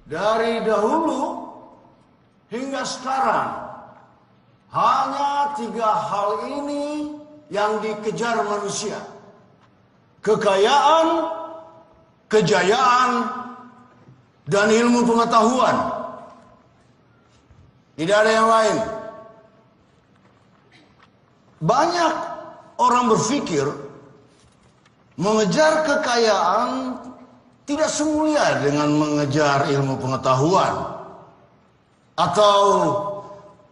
Dari dahulu hingga sekarang, hanya 3 hal ini yang dikejar manusia. Kekayaan, kejayaan, dan ilmu pengetahuan. Tidak ada yang lain. Banyak orang berpikir mengejar kekayaan tidak semulia dengan mengejar ilmu pengetahuan atau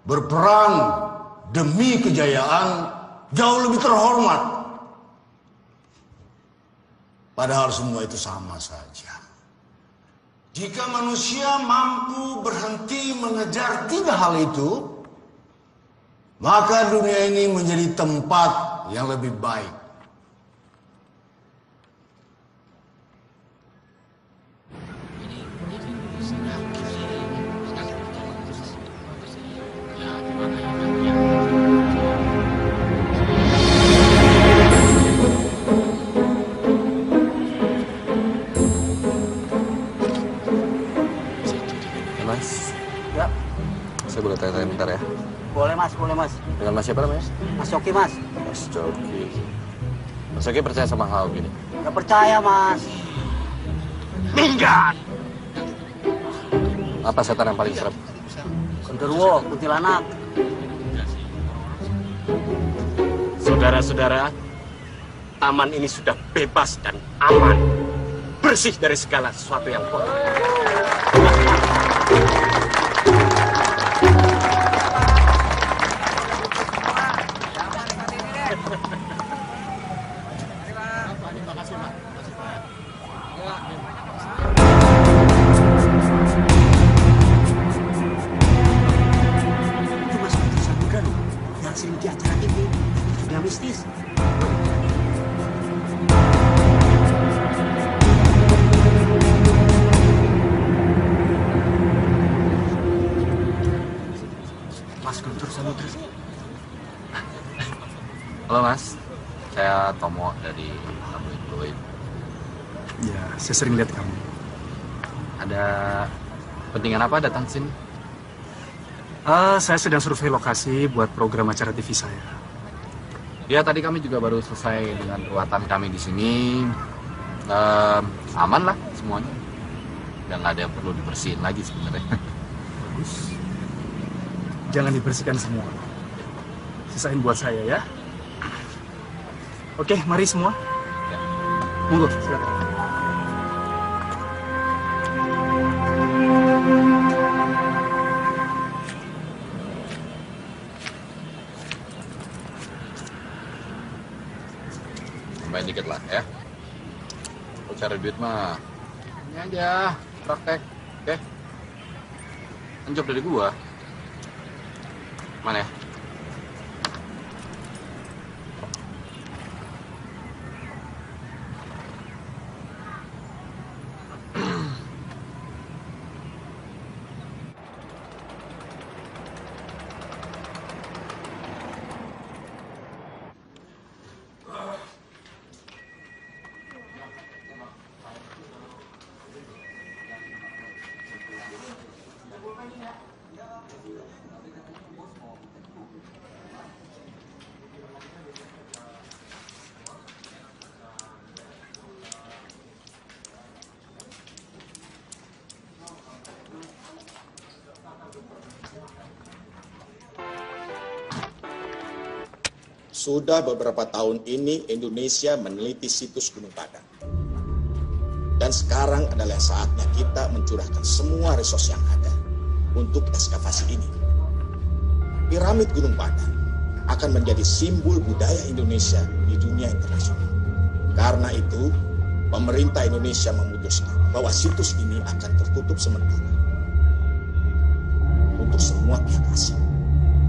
berperang demi kejayaan jauh lebih terhormat. Padahal semua itu sama saja. Jika manusia mampu berhenti mengejar 3 hal itu, maka dunia ini menjadi tempat yang lebih baik. Saya boleh tanya-tanya bentar ya? Boleh mas, boleh mas. Dengan mas siapa namanya? Mas Coki mas. Mas Coki. Mas Coki percaya sama hal gini? Gak percaya mas. Minggat! Apa setan yang paling serem? Genderuwo, kuntilanak. Saudara-saudara, taman ini sudah bebas dan aman. Bersih dari segala sesuatu yang kotor. Halo mas, saya Tomo dari Tabloid Fluid. Ya, saya sering lihat kamu. Ada pentingan apa datang sini? Saya sedang survei lokasi buat program acara TV saya. Ya, tadi kami juga baru selesai dengan ruatan kami di sini. Aman lah semuanya. Dan nggak ada yang perlu dibersihin lagi sebenarnya. Bagus. Jangan dibersihkan semua. Sisain buat saya ya. Oke, mari semua. Ya. Monggo, silakan. Tambahin dikit lah ya. Kalau cari duit mah ini aja, praktek. Oke? Kan job dari gua. Mana ya? Sudah beberapa tahun ini Indonesia meneliti situs Gunung Padang. Dan sekarang adalah saatnya kita mencurahkan semua resource yang ada untuk ekskavasi ini. Piramid Gunung Padang akan menjadi simbol budaya Indonesia di dunia internasional. Karena itu, pemerintah Indonesia memutuskan bahwa situs ini akan tertutup sementara untuk semua pihak asing.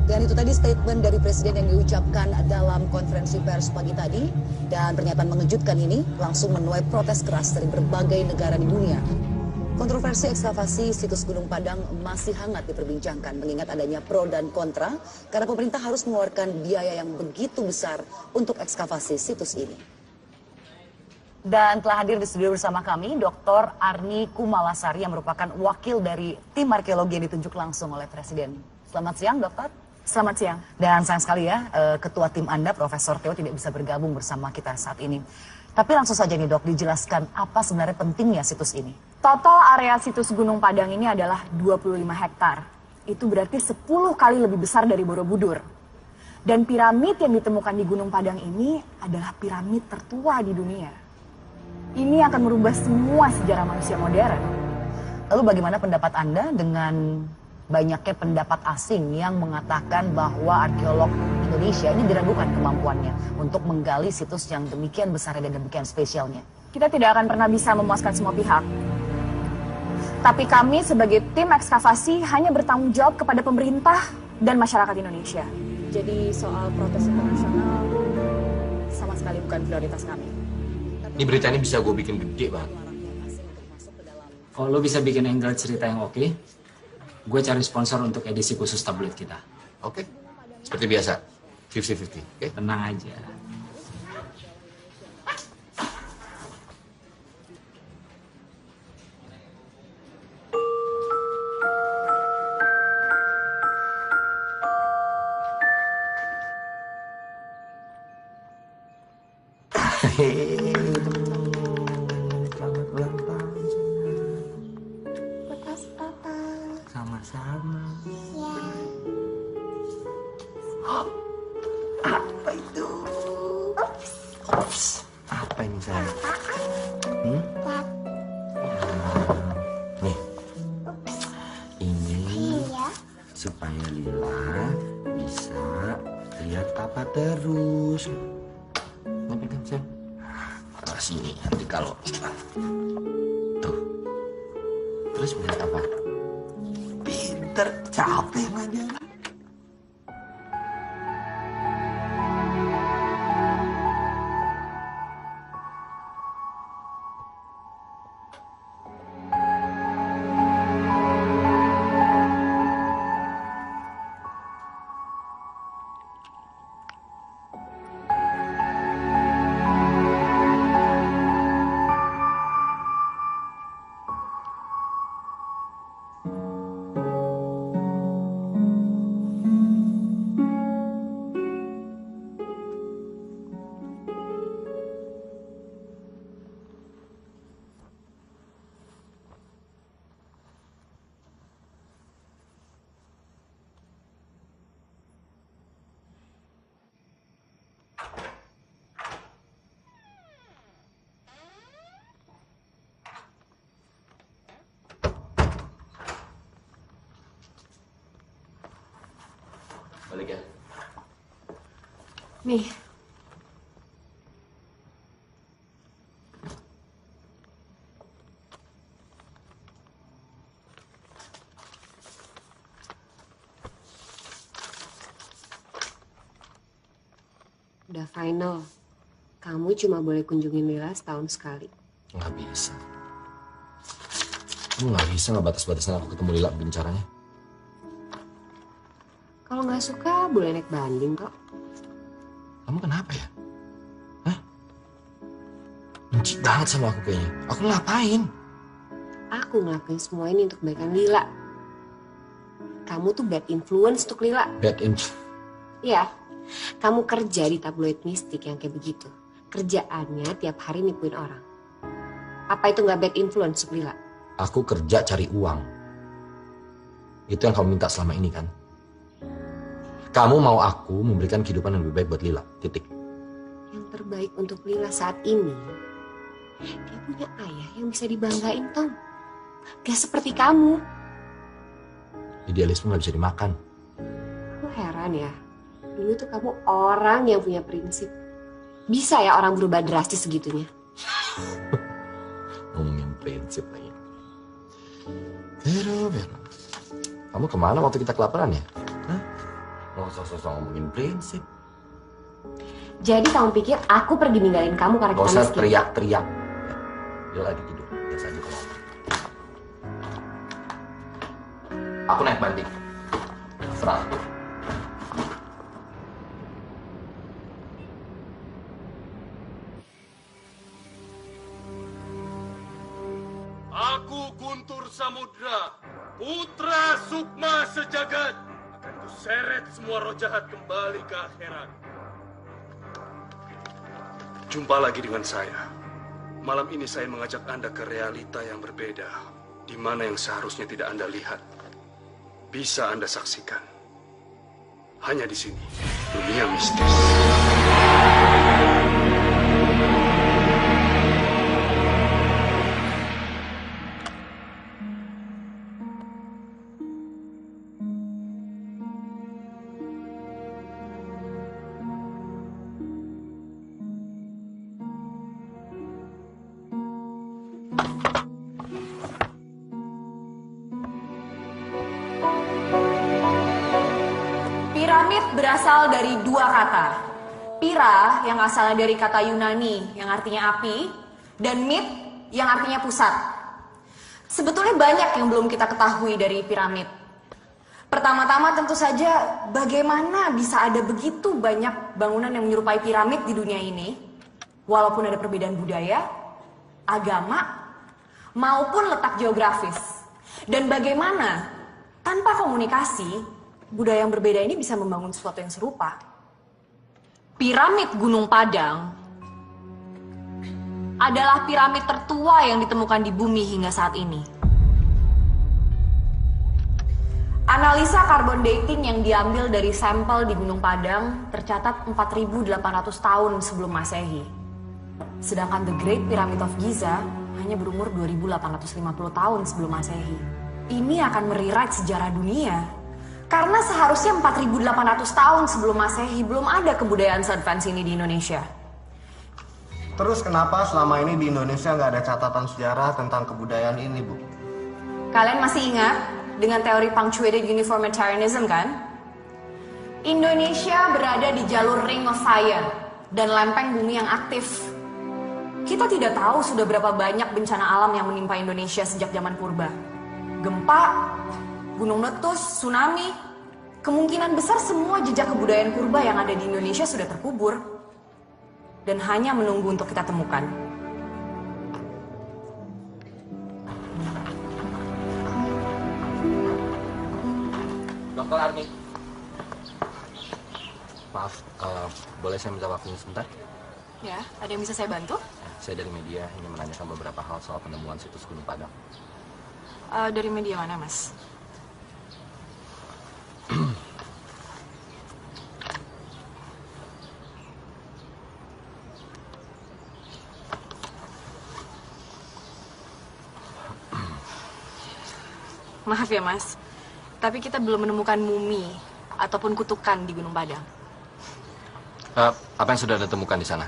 Dan itu tadi statement dari Presiden yang diucapkan dalam konferensi pers pagi tadi. Dan pernyataan mengejutkan ini langsung menuai protes keras dari berbagai negara di dunia. Kontroversi ekskavasi situs Gunung Padang masih hangat diperbincangkan mengingat adanya pro dan kontra karena pemerintah harus mengeluarkan biaya yang begitu besar untuk ekskavasi situs ini. Dan telah hadir di studio bersama kami Dr. Arni Kumalasari yang merupakan wakil dari tim arkeologi yang ditunjuk langsung oleh Presiden. Selamat siang, Dokter. Selamat siang. Dan sayang sekali ya, Ketua tim Anda, Profesor Theo tidak bisa bergabung bersama kita saat ini. Tapi langsung saja nih Dok, dijelaskan apa sebenarnya pentingnya situs ini. Total area situs Gunung Padang ini adalah 25 hektar. Itu berarti 10 kali lebih besar dari Borobudur. Dan piramid yang ditemukan di Gunung Padang ini adalah piramid tertua di dunia. Ini akan merubah semua sejarah manusia modern. Lalu bagaimana pendapat Anda dengan banyaknya pendapat asing yang mengatakan bahwa arkeolog Indonesia ini diragukan kemampuannya untuk menggali situs yang demikian besar dan demikian spesialnya? Kita tidak akan pernah bisa memuaskan semua pihak. Tapi kami sebagai tim ekskavasi hanya bertanggung jawab kepada pemerintah dan masyarakat Indonesia. Jadi soal protes internasional sama sekali bukan prioritas kami. Ini berita ini bisa gue bikin gede banget. Kalau lo bisa bikin angle cerita yang oke, gue cari sponsor untuk edisi khusus tabloid kita. Oke, seperti biasa, 50-50, oke? Tenang aja. Selamat ulang tahun, sama-sama. Apa itu? Ops. Apa ini sayang? Nih. Ini supaya Lila bisa lihat papa terus. Mau pegang sayang? Taruh sini nanti kalau tuh. Terus melihat apa? Pinter, capek aja. Balik ya. Nih. Udah final. Kamu cuma boleh kunjungin Lila setahun sekali. Nggak bisa. Kamu nggak bisa nggak batas-batasan aku ketemu Lila bincaranya. Kalau nggak suka, boleh naik banding kok. Kamu kenapa ya? Hah? Benci banget sama aku kayaknya. Aku ngapain? Aku ngelakuin semua ini untuk kebaikan Lila. kamu tuh bad influence untuk Lila. Bad influence? Iya, kamu kerja di tabloid mistik yang kayak begitu. Kerjaannya tiap hari nipuin orang. Apa itu nggak bad influence untuk Lila? Aku kerja cari uang. Itu yang kamu minta selama ini kan? Kamu mau aku memberikan kehidupan yang lebih baik buat Lila, titik. Yang terbaik untuk Lila saat ini, dia punya ayah yang bisa dibanggain, Tom. Gak seperti kamu. Idealisme gak bisa dimakan. Aku heran ya, dulu tuh kamu orang yang punya prinsip. Bisa ya orang berubah drastis segitunya? Ngomongin prinsip lagi. Vero. Kamu kemana waktu kita kelaparan ya? Hah? Mau sosok ngomongin prinsip. Jadi kamu pikir aku pergi ninggalin kamu karena kita miskin? Gak usah teriak-teriak. Dia lagi tidur, biasa aja kalau aku naik banding. Serah. Aku Guntur Samudra, putra Sukma sejagat, akan kuseret semua roh jahat kembali ke akhirat. Jumpa lagi dengan saya. Malam ini saya mengajak Anda ke realita yang berbeda, di mana yang seharusnya tidak Anda lihat, bisa Anda saksikan. Hanya di sini, dunia mistis. Piramid berasal dari dua kata. Pira yang asalnya dari kata Yunani yang artinya api, dan mit yang artinya pusat. Sebetulnya banyak yang belum kita ketahui dari piramid. Pertama-tama tentu saja bagaimana bisa ada begitu banyak bangunan yang menyerupai piramid di dunia ini, walaupun ada perbedaan budaya, agama, maupun letak geografis. Dan bagaimana tanpa komunikasi budaya yang berbeda ini bisa membangun sesuatu yang serupa. Piramid Gunung Padang adalah piramid tertua yang ditemukan di bumi hingga saat ini. Analisa carbon dating yang diambil dari sampel di Gunung Padang tercatat 4.800 tahun sebelum Masehi. Sedangkan The Great Pyramid of Giza hanya berumur 2.850 tahun sebelum Masehi. Ini akan merewrite sejarah dunia. Karena seharusnya 4.800 tahun sebelum Masehi belum ada kebudayaan se-advance ini di Indonesia. Terus kenapa selama ini di Indonesia nggak ada catatan sejarah tentang kebudayaan ini, Bu? Kalian masih ingat dengan teori punctuated uniformitarianism kan? Indonesia berada di jalur Ring of Fire dan lempeng bumi yang aktif. Kita tidak tahu sudah berapa banyak bencana alam yang menimpa Indonesia sejak zaman purba. Gempa, gunung meletus, tsunami, kemungkinan besar semua jejak kebudayaan purba yang ada di Indonesia sudah terkubur dan hanya menunggu untuk kita temukan. Dokter Arni. Maaf, boleh saya minta waktunya sebentar? Ya, ada yang bisa saya bantu? Saya dari media ingin menanyakan beberapa hal soal penemuan situs Gunung Padang. Dari media mana, Mas? Maaf ya Mas, tapi kita belum menemukan mumi ataupun kutukan di Gunung Padang. Apa yang sudah ditemukan di sana?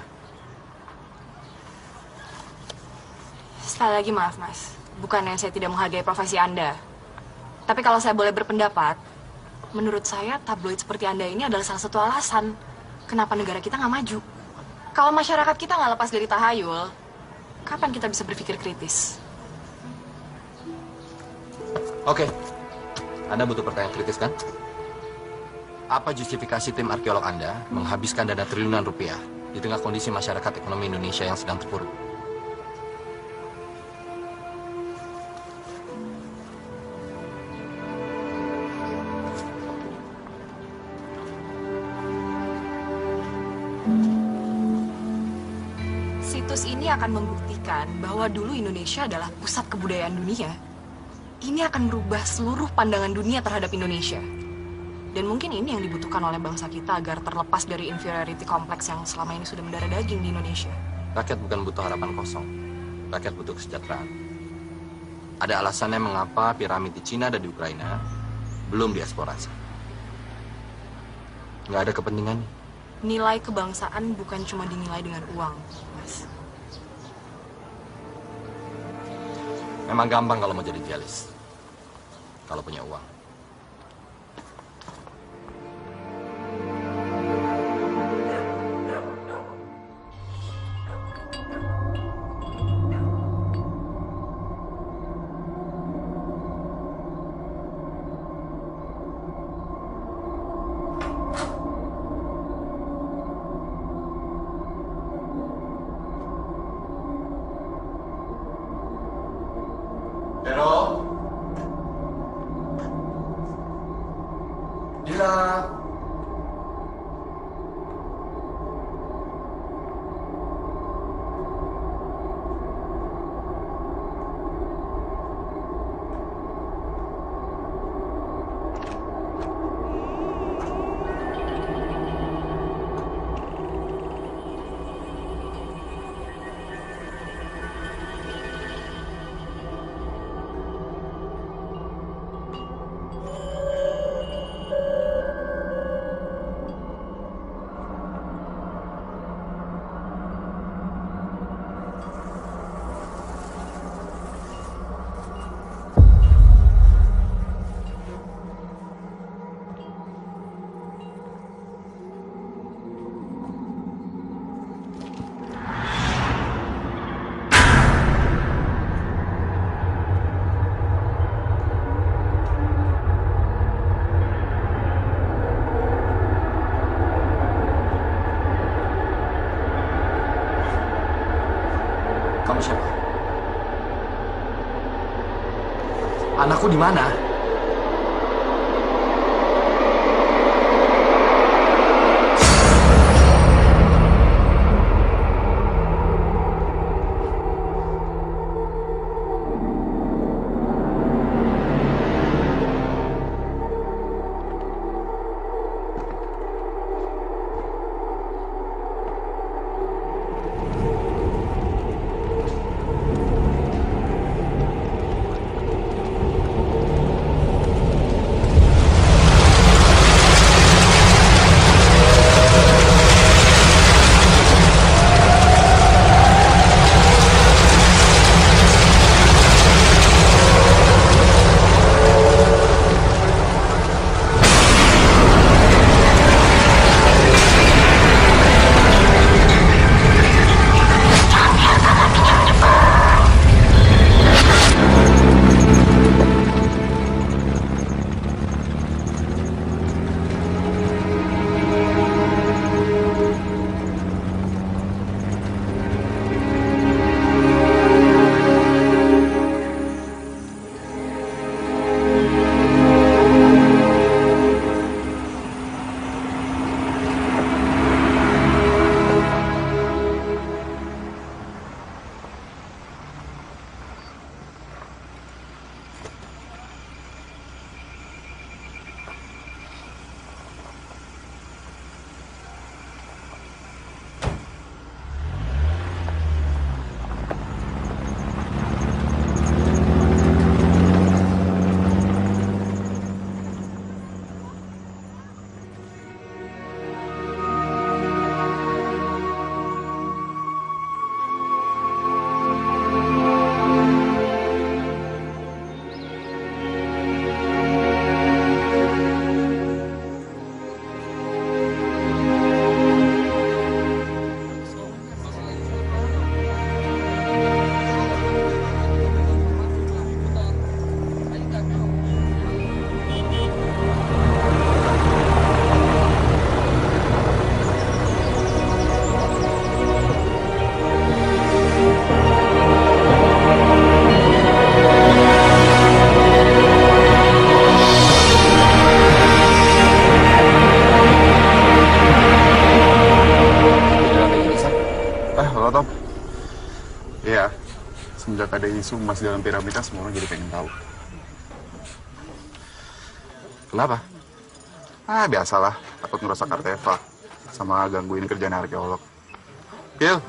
Sekali lagi maaf Mas, bukannya saya tidak menghargai profesi Anda. Tapi kalau saya boleh berpendapat, menurut saya tabloid seperti Anda ini adalah salah satu alasan kenapa negara kita nggak maju. Kalau masyarakat kita nggak lepas dari tahayul, kapan kita bisa berpikir kritis? Oke, Anda butuh pertanyaan kritis kan? Apa justifikasi tim arkeolog Anda menghabiskan dana triliunan rupiah di tengah kondisi masyarakat ekonomi Indonesia yang sedang terpuruk? Situs ini akan membuktikan bahwa dulu Indonesia adalah pusat kebudayaan dunia. Ini akan merubah seluruh pandangan dunia terhadap Indonesia. Dan mungkin ini yang dibutuhkan oleh bangsa kita agar terlepas dari inferiority kompleks yang selama ini sudah mendarah daging di Indonesia. Rakyat bukan butuh harapan kosong. Rakyat butuh kesejahteraan. Ada alasannya mengapa piramid di Cina dan di Ukraina belum dieksplorasi. Nggak ada kepentingannya. Nilai kebangsaan bukan cuma dinilai dengan uang, Mas. Memang gampang kalau mau jadi idealis. Kalau punya uang. Kamu siapa? Anakku di mana? ada isu emas dalam piramida, semua orang jadi pengen tahu. Kenapa? Biasalah, takut ngerusak artefak sama gangguin kerjaan arkeolog. Gil,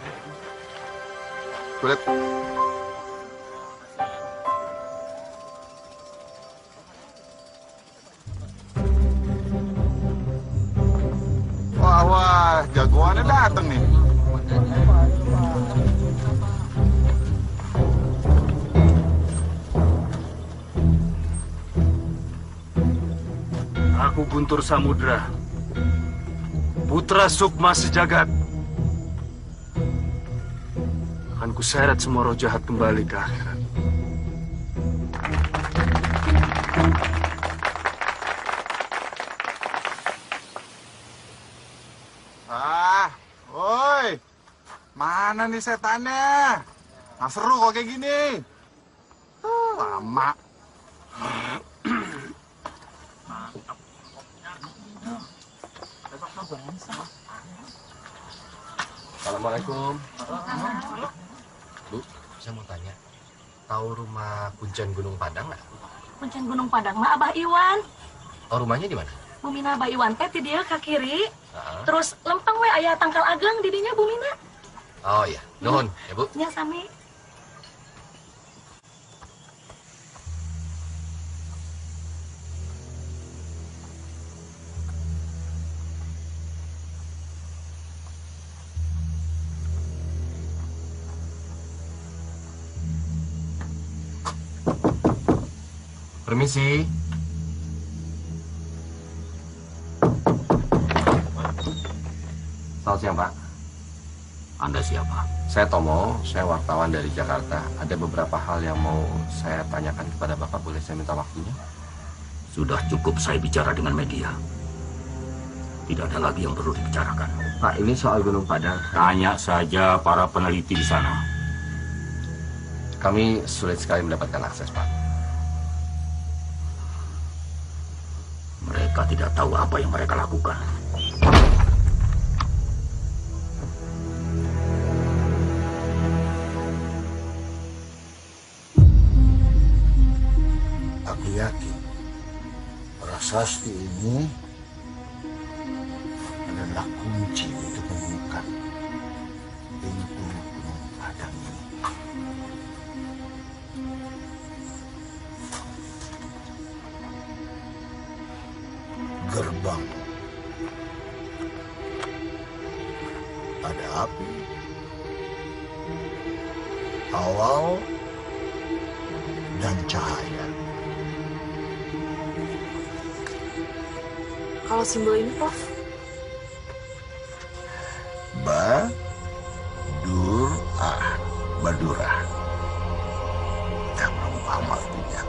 kulit. Wah, jagoannya dateng nih. Aku Guntur Samudra, putra Sukma Sejagat. Akan kuseret semua roh jahat kembali ke akhirat. Woi, mana nih setannya? Nggak seru kok kayak gini. Lama. Assalamualaikum. Bu, saya mau tanya, tahu rumah Kuncen Gunung Padang nggak? Kuncen Gunung Padang mah Abah Iwan. Oh, rumahnya di mana? Bumina Abah Iwan teh di dia ke kiri. Terus lempeng we aya tangkal ageng di dinya Bumina. Oh iya, nuhun ya Bu. Nya sami. Permisi. Selamat siang, Pak. Anda siapa? Saya Tomo, saya wartawan dari Jakarta. Ada beberapa hal yang mau saya tanyakan kepada Bapak. Boleh saya minta waktunya? Sudah cukup saya bicara dengan media. Tidak ada lagi yang perlu dibicarakan. Pak, ini soal Gunung Padang. Tanya saja para peneliti di sana. Kami sulit sekali mendapatkan akses, Pak. Mereka tidak tahu apa yang mereka lakukan. Aku yakin prasasti ini adalah kunci untuk menemukan pintu Gunung Padang ini. Gerbang. Ada api. Awal dan cahaya. Kalau simbol ini, Prof? Badura. Yang belum paham artinya.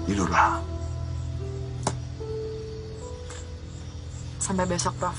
Tidurlah. Sampai besok, Prof.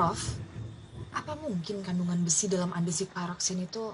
Prof, apa mungkin kandungan besi dalam andesit paroksin itu...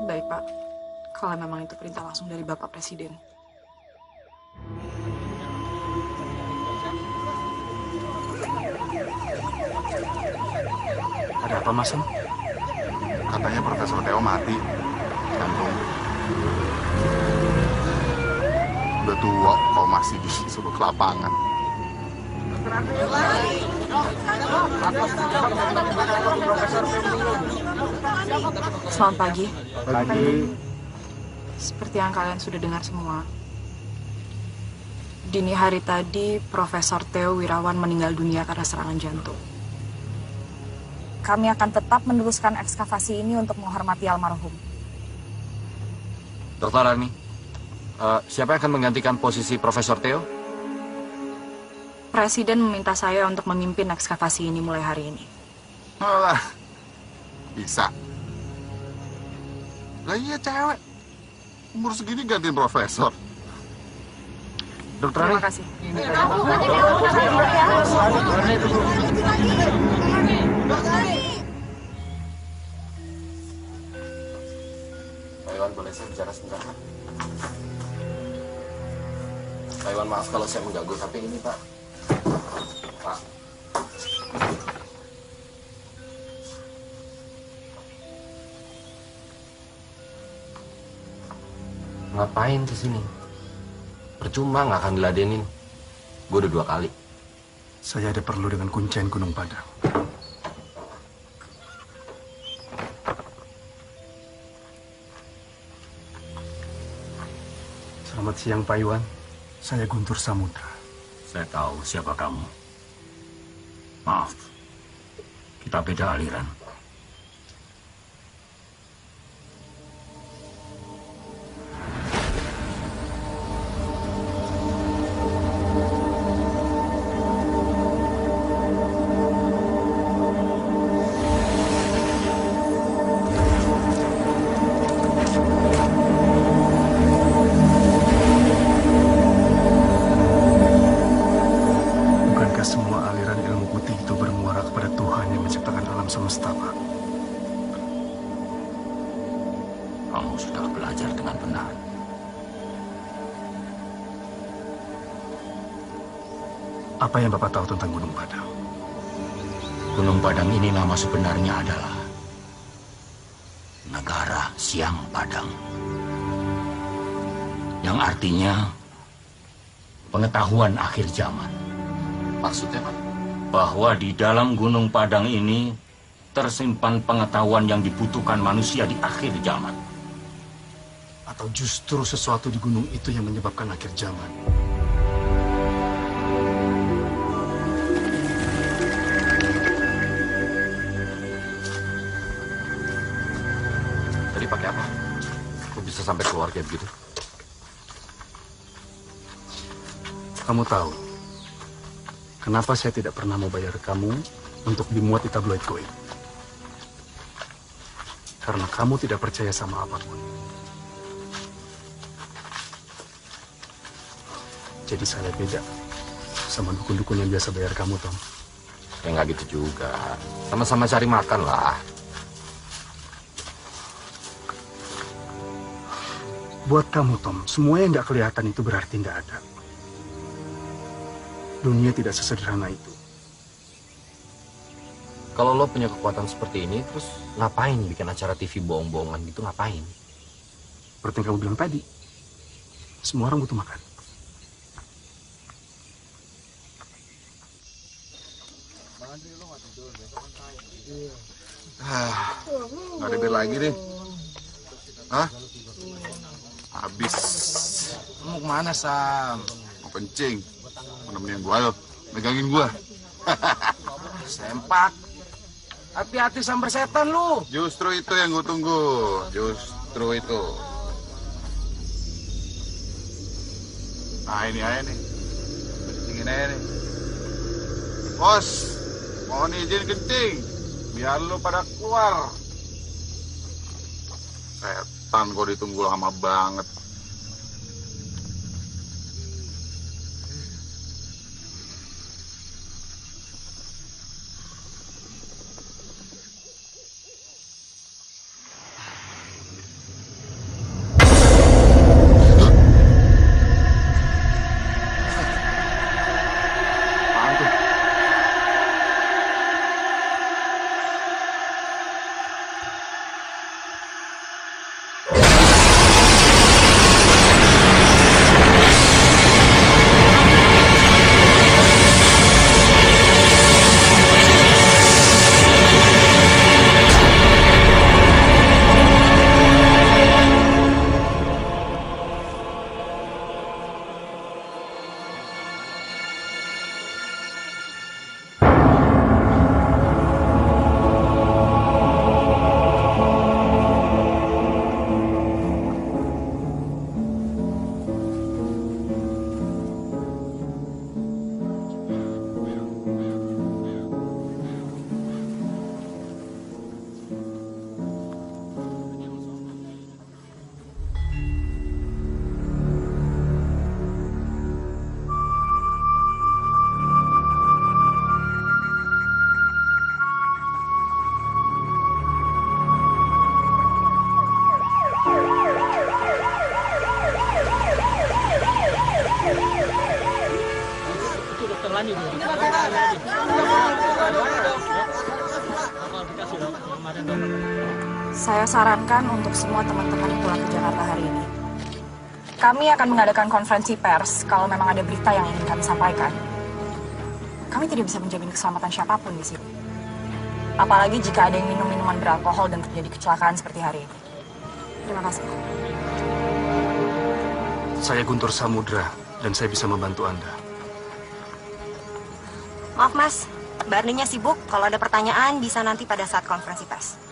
Baik, Pak. Kalau memang itu perintah langsung dari Bapak Presiden. Ada apa, Mas? Katanya Profesor Theo mati. Jantung. Udah tua, kalau masih disuruh ke lapangan. Selamat pagi. Pagi. Seperti yang kalian sudah dengar semua, dini hari tadi Profesor Theo Wirawan meninggal dunia karena serangan jantung. Kami akan tetap meneruskan ekskavasi ini untuk menghormati almarhum. Dr. Arni, siapa yang akan menggantikan posisi Profesor Theo? Presiden meminta saya untuk memimpin ekskavasi ini mulai hari ini. Alah, bisa. Lah iya cewek. Umur segini gantiin profesor. Dokter Terima kasih. Pak Iwan, boleh saya bicara sebentar? Pak Iwan, maaf kalau saya mengganggu, tapi ini Pak. Pak. Ngapain kesini? Percuma, nggak akan diladenin. Gue udah 2 kali. Saya ada perlu dengan kuncen Gunung Padang. Selamat siang, Pak Iwan. Saya Guntur Samudra. Saya tahu siapa kamu. Maaf, kita beda aliran. Apa yang Bapak tahu tentang Gunung Padang? Gunung Padang ini nama sebenarnya adalah Negara Siang Padang. Yang artinya pengetahuan akhir zaman. Maksudnya, Pak? Bahwa di dalam Gunung Padang ini tersimpan pengetahuan yang dibutuhkan manusia di akhir zaman. Atau justru sesuatu di gunung itu yang menyebabkan akhir zaman? Tadi pakai apa? Kok bisa sampai keluar kayak begitu? Kamu tahu kenapa saya tidak pernah mau bayar kamu untuk dimuat di tabloid Koin? Karena kamu tidak percaya sama apapun. Jadi saya beda sama dukun-dukun yang biasa bayar kamu, Tom. Ya nggak gitu juga. Sama-sama cari makan lah. Buat kamu, Tom, semua yang nggak kelihatan itu berarti nggak ada. Dunia tidak sesederhana itu. Kalau lo punya kekuatan seperti ini, terus ngapain bikin acara TV bohong-bohongan gitu, ngapain? Seperti yang kamu bilang tadi, semua orang butuh makan. Nggak ada bir lagi nih. Hah? Habis. Lu mau kemana, Sam? Mau kencing? Mau nemenin gua lo? Megangin gua? Sempak. Hati-hati sambar setan lu. Justru itu yang gua tunggu. Justru itu. Nah ini aja nih. Kencingin aja nih. Bos, mohon izin kencing. Biar lu pada keluar. Setan kok ditunggu lama banget. Saya sarankan untuk semua teman-teman yang pulang ke Jakarta hari ini. Kami akan mengadakan konferensi pers kalau memang ada berita yang ingin kami sampaikan. Kami tidak bisa menjamin keselamatan siapapun di sini. Apalagi jika ada yang minum minuman beralkohol dan terjadi kecelakaan seperti hari ini. Terima kasih. Saya Guntur Samudra dan saya bisa membantu Anda. Maaf Mas, Mbak Arninya sibuk. Kalau ada pertanyaan bisa nanti pada saat konferensi pers.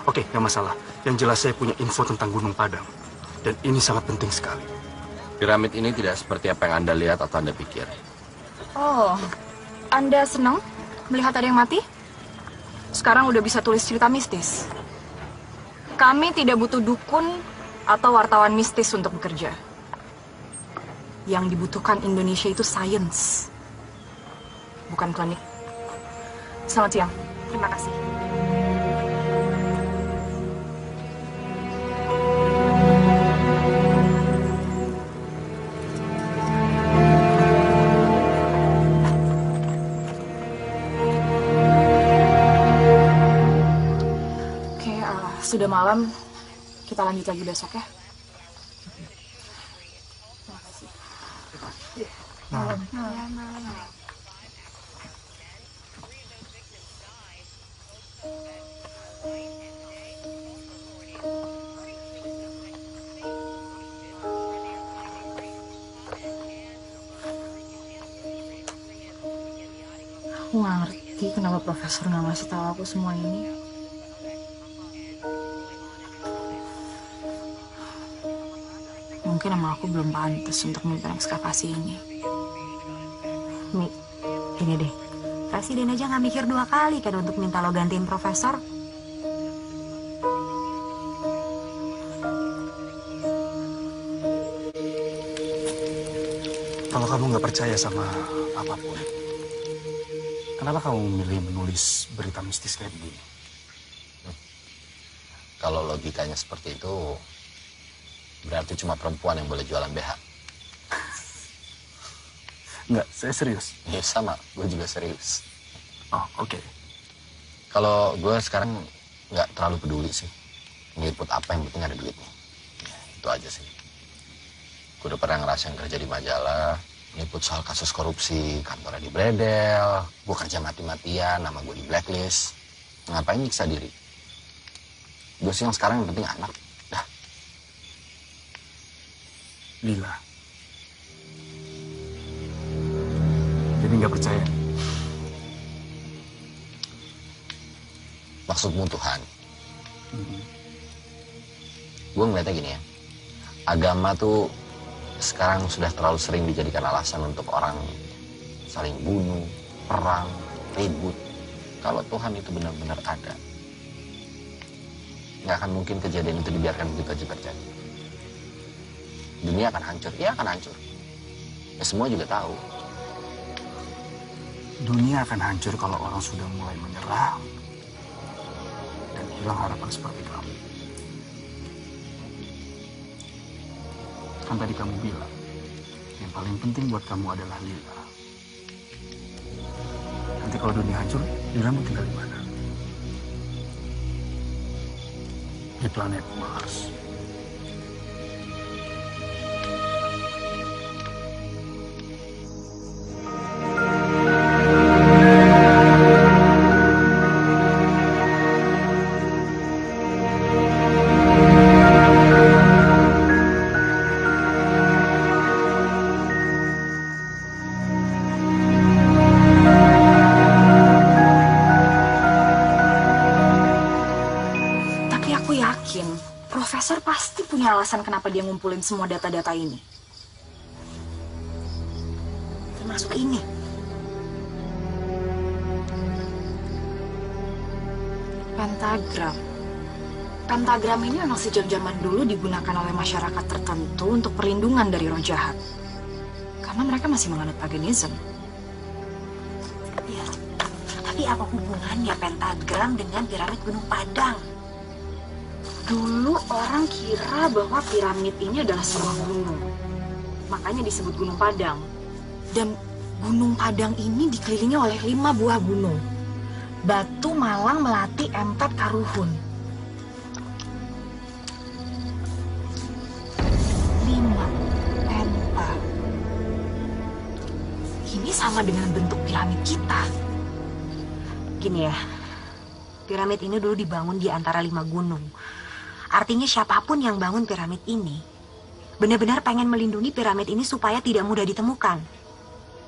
Oke, nggak masalah. Yang jelas saya punya info tentang Gunung Padang. Dan ini sangat penting sekali. Piramid ini tidak seperti apa yang Anda lihat atau Anda pikir. Oh, Anda senang melihat ada yang mati? Sekarang udah bisa tulis cerita mistis. Kami tidak butuh dukun atau wartawan mistis untuk bekerja. Yang dibutuhkan Indonesia itu sains, bukan klinik. Selamat siang. Terima kasih. Sudah malam, kita lanjut lagi besok ya. Terima kasih. Malam. Aku nggak ngerti kenapa profesor nggak ngasih tahu aku semua ini. Mungkin emang aku belum pantas untuk memimpin ekskavasi ini. Mi, ini deh. Presiden aja nggak mikir 2 kali kan untuk minta lo gantiin profesor. Kalau kamu nggak percaya sama apapun, kenapa kamu memilih menulis berita mistis kayak begini? Kalau logikanya seperti itu, berarti cuma perempuan yang boleh jualan BH. Enggak, saya serius. Iya sama, gue juga serius. Oh, oke. Kalau gue sekarang nggak terlalu peduli sih. Ngeliput apa yang penting ada duitnya. Ya, itu aja sih. Gue udah pernah ngerasain kerja di majalah, Liput soal kasus korupsi, kantornya di bredel, gue kerja mati-matian, nama gue di blacklist. Ngapain nyiksa diri? Gue sih yang sekarang yang penting anak. Dah. Lila. Jadi nggak percaya? Maksudmu Tuhan? Gue ngeliatnya gini ya. Agama tuh sekarang sudah terlalu sering dijadikan alasan untuk orang saling bunuh, perang, ribut. Kalau Tuhan itu benar-benar ada, nggak akan mungkin kejadian itu dibiarkan begitu aja terjadi. Dunia akan hancur, ya akan hancur. Ya semua juga tahu. Dunia akan hancur kalau orang sudah mulai menyerah dan hilang harapan seperti kamu. Kan tadi kamu bilang, yang paling penting buat kamu adalah Lila. Nanti kalau dunia hancur, Lila mau tinggal di mana? Di planet Mars. Profesor pasti punya alasan kenapa dia ngumpulin semua data-data ini. Termasuk ini. Pentagram. Pentagram ini memang sejak zaman dulu digunakan oleh masyarakat tertentu untuk perlindungan dari roh jahat. Karena mereka masih menganut paganism. Ya, tapi apa hubungannya pentagram dengan piramid Gunung Padang? Dulu orang kira bahwa piramid ini adalah sebuah gunung. Makanya disebut Gunung Padang. Dan Gunung Padang ini dikelilingi oleh 5 buah gunung. Batu, Malang, Melati, Emtet, Karuhun. 5 penta. Ini sama dengan bentuk piramid kita. Gini ya, piramid ini dulu dibangun di antara 5 gunung. Artinya siapapun yang bangun piramid ini benar-benar pengen melindungi piramid ini supaya tidak mudah ditemukan.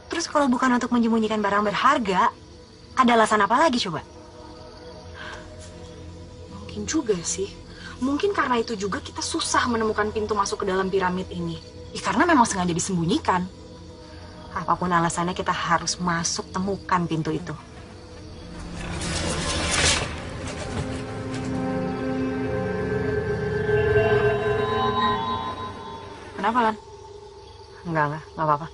Terus kalau bukan untuk menyembunyikan barang berharga, ada alasan apa lagi coba? Mungkin juga sih. Mungkin karena itu juga kita susah menemukan pintu masuk ke dalam piramid ini. Ya, karena memang sengaja disembunyikan. Apapun alasannya kita harus masuk temukan pintu itu. Kenapa, Lan? Enggak apa-apa.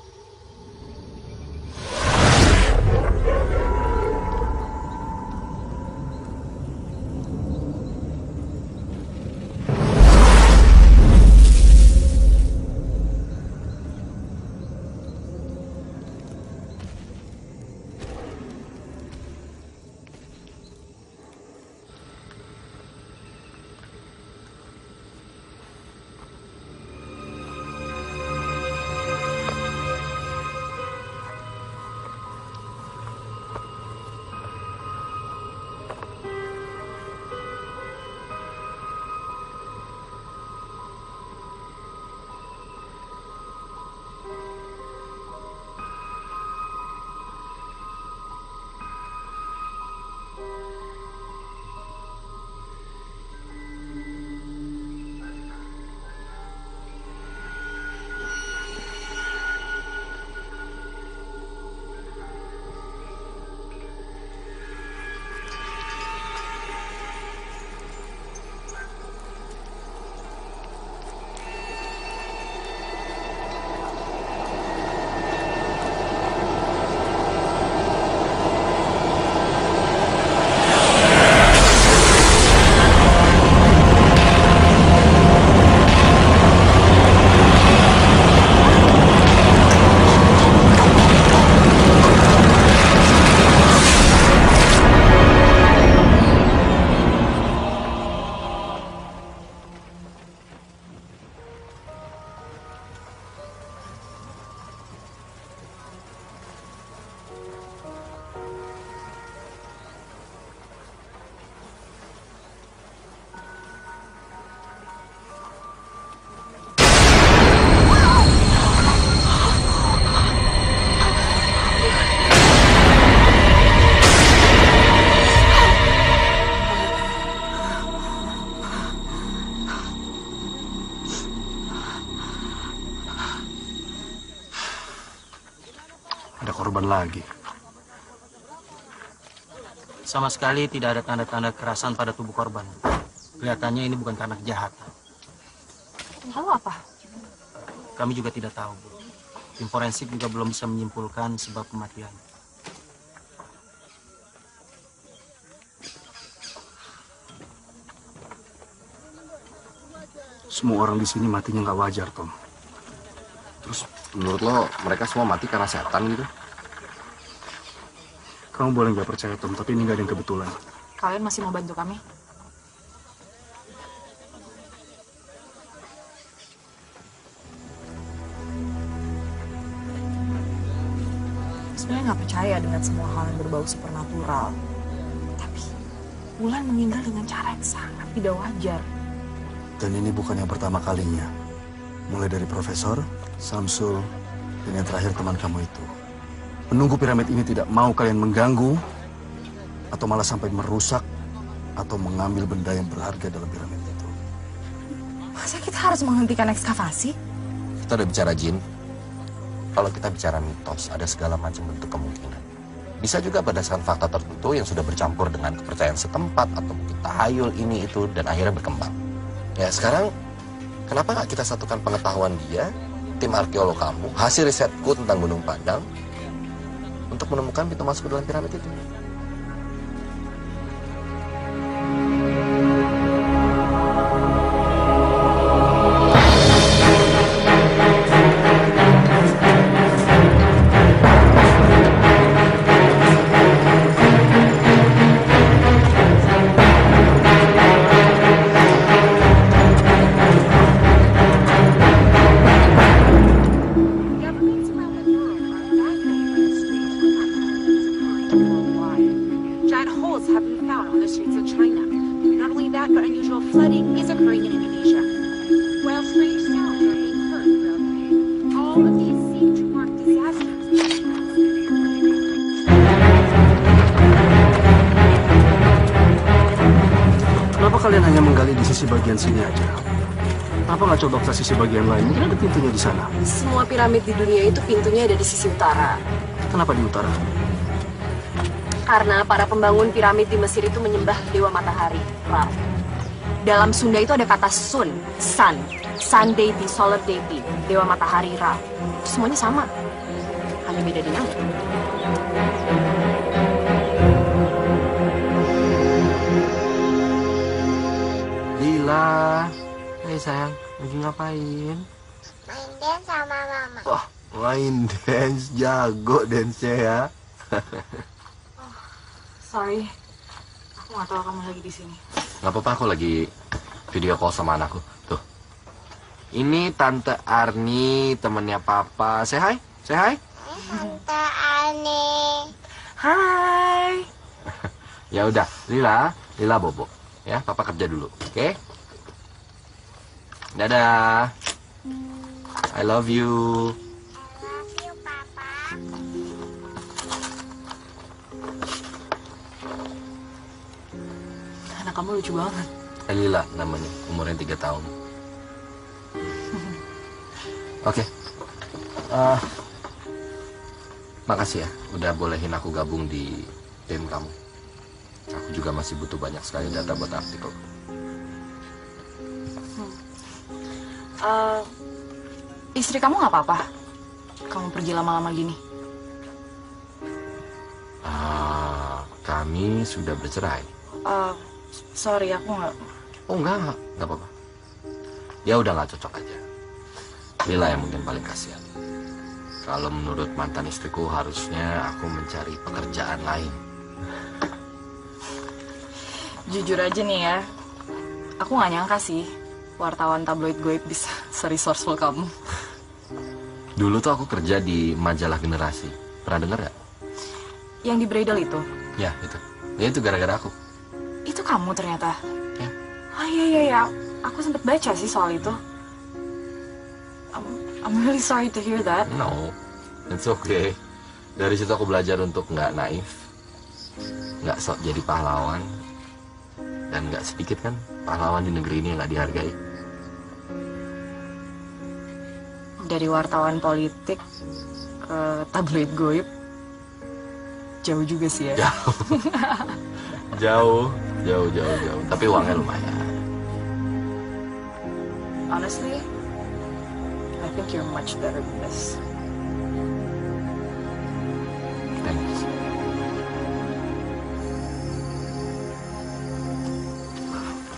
Ada korban lagi. Sama sekali tidak ada tanda-tanda kekerasan pada tubuh korban. Kelihatannya ini bukan karena kejahatan. Lalu apa? Kami juga tidak tahu, Bu. Tim forensik juga belum bisa menyimpulkan sebab kematian. Semua orang di sini matinya nggak wajar, Tom. Terus menurut lo mereka semua mati karena setan gitu? Kamu boleh nggak percaya, Tom, tapi ini nggak ada yang kebetulan. Kalian masih mau bantu kami? Sebenarnya nggak percaya dengan semua hal yang berbau supernatural. Tapi Wulan meninggal dengan cara yang sangat tidak wajar. Dan ini bukan yang pertama kalinya. Mulai dari Profesor, Samsul, dan yang terakhir teman kamu itu. Menunggu piramid ini tidak mau kalian mengganggu, atau malah sampai merusak, atau mengambil benda yang berharga dalam piramid itu. Masa kita harus menghentikan ekskavasi? Kita udah bicara jin. Kalau kita bicara mitos, ada segala macam bentuk kemungkinan. Bisa juga berdasarkan fakta tertentu yang sudah bercampur dengan kepercayaan setempat, atau mungkin tahayul ini itu, dan akhirnya berkembang. Ya sekarang, kenapa nggak kita satukan pengetahuan dia, tim arkeolog kamu, hasil risetku tentang Gunung Padang, untuk menemukan pintu masuk ke dalam piramid itu. Kalian hanya menggali di sisi bagian sini aja. Kenapa nggak coba ke sisi bagian lain? Mungkin ada pintunya di sana. Semua piramid di dunia itu pintunya ada di sisi utara. Kenapa di utara? Karena para pembangun piramid di Mesir itu menyembah dewa matahari, Ra. Dalam Sunda itu ada kata sun, sun deity, solar deity, dewa matahari, Ra. Semuanya sama, hanya beda di nama. Lila, hai sayang, lagi ngapain? Main dance sama mama. Wah, main dance, jago dance-nya ya. Sorry, aku nggak tahu kamu lagi di sini. Gak apa-apa, aku lagi video call sama anakku. Tuh, ini Tante Arni, temennya Papa. Say hi, say hi. Tante Arni. Hai. Ya udah, Lila bobo. Ya, Papa kerja dulu, oke? Dadah. I love you. Anak kamu lucu banget. Lila namanya, umurnya 3 tahun. Oke. Makasih ya, udah bolehin aku gabung di tim kamu. Aku juga masih butuh banyak sekali data buat artikel. Istri kamu nggak apa-apa? Kamu pergi lama-lama gini? Kami sudah bercerai. Sorry, aku nggak. Oh enggak apa-apa. Ya udah nggak cocok aja. Lila yang mungkin paling kasihan. Kalau menurut mantan istriku harusnya aku mencari pekerjaan lain. Jujur aja nih ya, aku nggak nyangka sih wartawan tabloid goib bisa se-resourceful kamu. Dulu tuh aku kerja di majalah Generasi. Pernah denger gak? Yang di Bridal itu? Ya itu. Ya itu gara-gara aku. Itu kamu ternyata? Ya. Oh iya, aku sempet baca sih soal itu. I'm really sorry to hear that. No, it's okay. Dari situ aku belajar untuk nggak naif, nggak sok jadi pahlawan, dan nggak sedikit kan pahlawan di negeri ini yang nggak dihargai. Dari wartawan politik, ke tabloid goib jauh juga sih ya. Jauh. Jauh. Tapi uangnya lumayan. Honestly, I think you're much better than this. Thanks.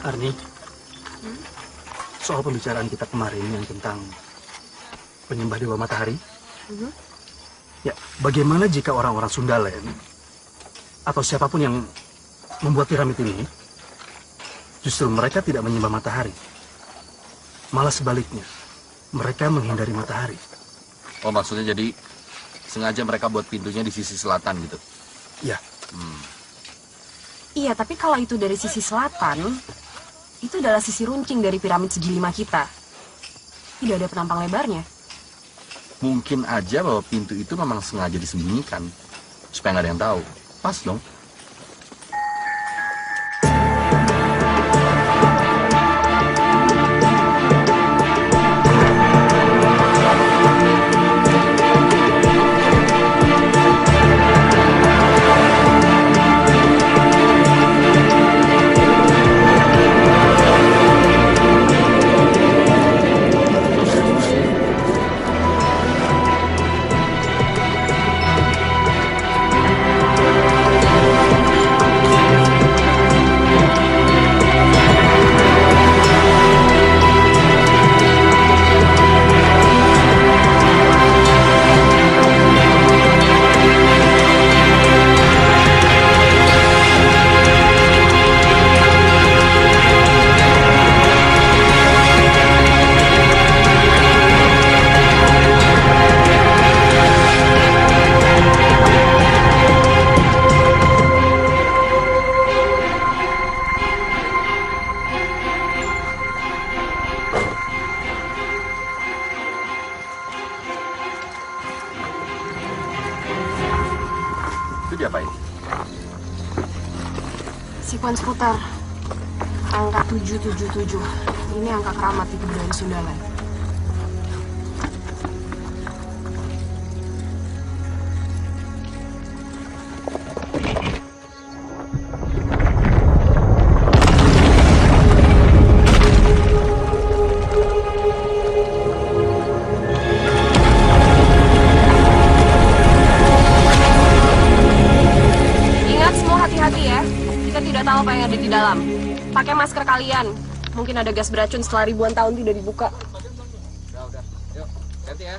Arni, soal pembicaraan kita kemarin yang tentang penyembah Dewa Matahari, ya bagaimana jika orang-orang Sundaland atau siapapun yang membuat piramid ini, justru mereka tidak menyembah matahari, malah sebaliknya, mereka menghindari matahari. Oh, maksudnya jadi sengaja mereka buat pintunya di sisi selatan gitu? Ya. Iya, tapi kalau itu dari sisi selatan, itu adalah sisi runcing dari piramid segi 5 kita. Tidak ada penampang lebarnya. Mungkin aja bahwa pintu itu memang sengaja disembunyikan, supaya nggak ada yang tahu. Pas dong. Diapain? Sekuens putar. Angka 777. Ini angka keramat di kebudayaan Sundaland. Di dalam. Pakai masker kalian. Mungkin ada gas beracun setelah ribuan tahun tidak dibuka. Udah. Yuk, ganti ya.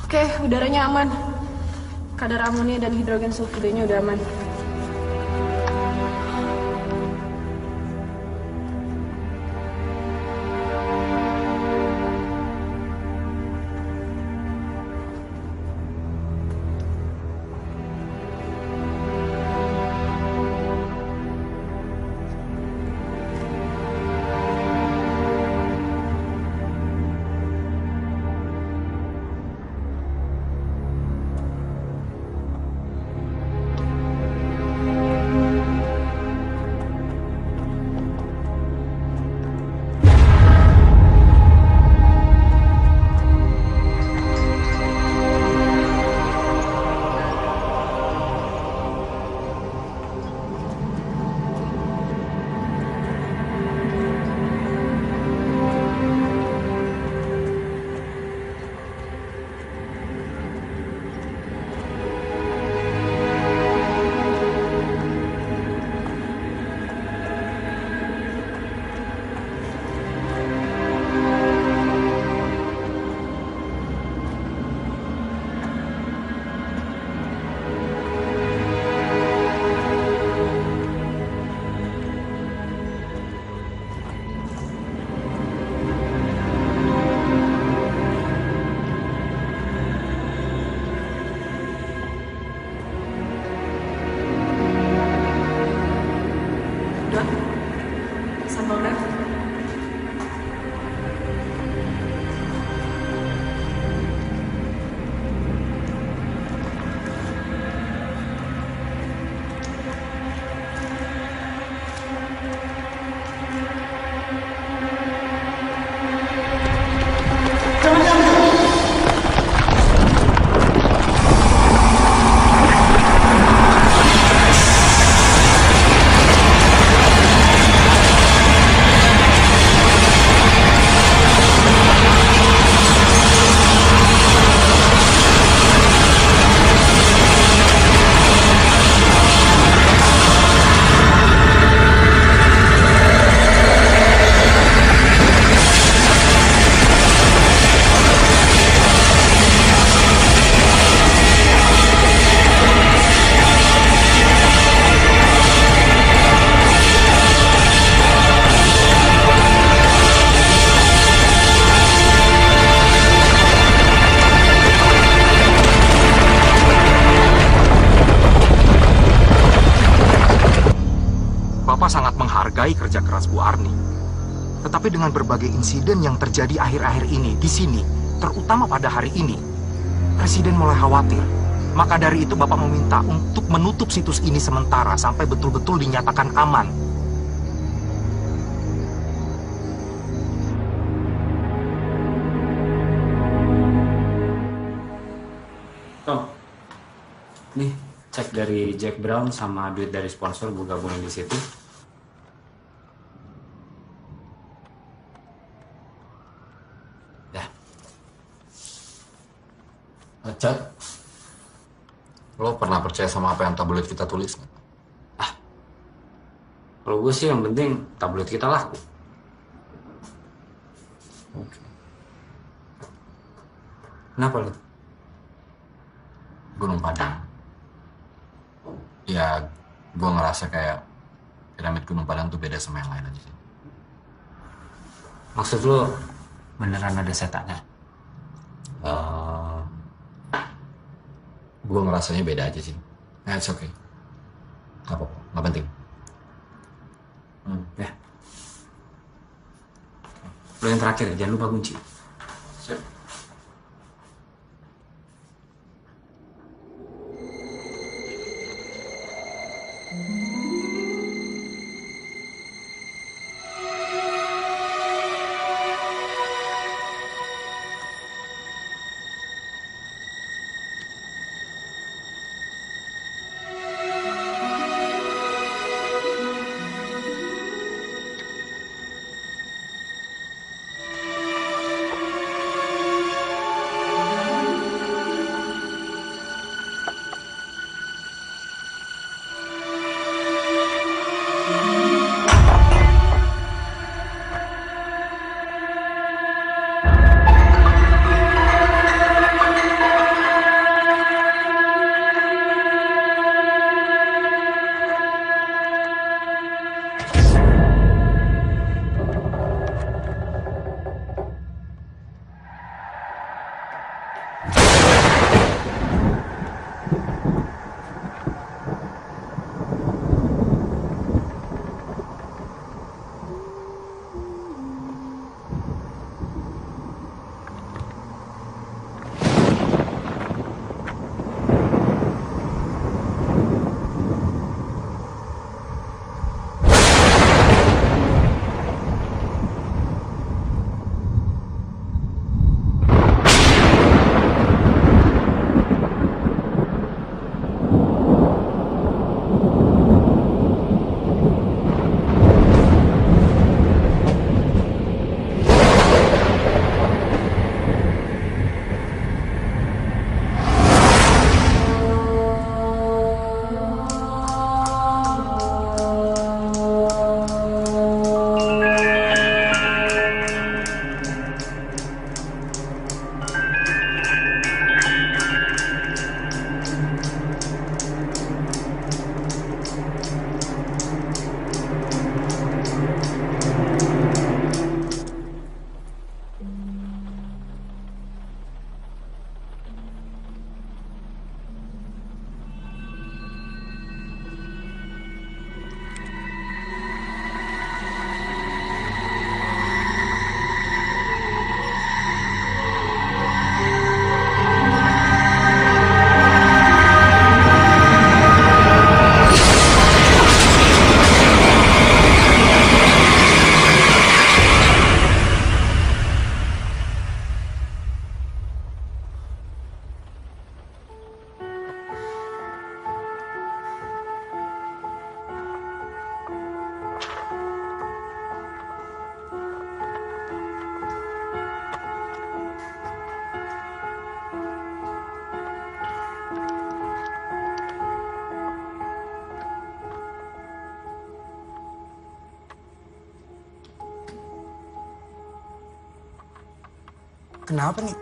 Oke, udaranya aman. Kadar amonia dan hidrogen sulfidanya udah aman. menghargai kerja keras Bu Arni. Tetapi dengan berbagai insiden yang terjadi akhir-akhir ini di sini, terutama pada hari ini, Presiden mulai khawatir. Maka dari itu Bapak meminta untuk menutup situs ini sementara sampai betul-betul dinyatakan aman. Tom, nih cek dari Jack Brown sama duit dari sponsor gue gabungin di situ. Chat, lo pernah percaya sama apa yang tabloid kita tulis? Kalau gue sih yang penting tabloid kita laku. Oke. Kenapa lo? Gunung Padang. Ya, gue ngerasa kayak piramid Gunung Padang tuh beda sama yang lain aja sih. Maksud lo beneran ada setannya? Gue ngerasanya beda aja sih. Nah, it's okay. Gak apa-apa, gak penting. Ya. Lo yang terakhir, jangan lupa kunci. Siap. Kenapa nih?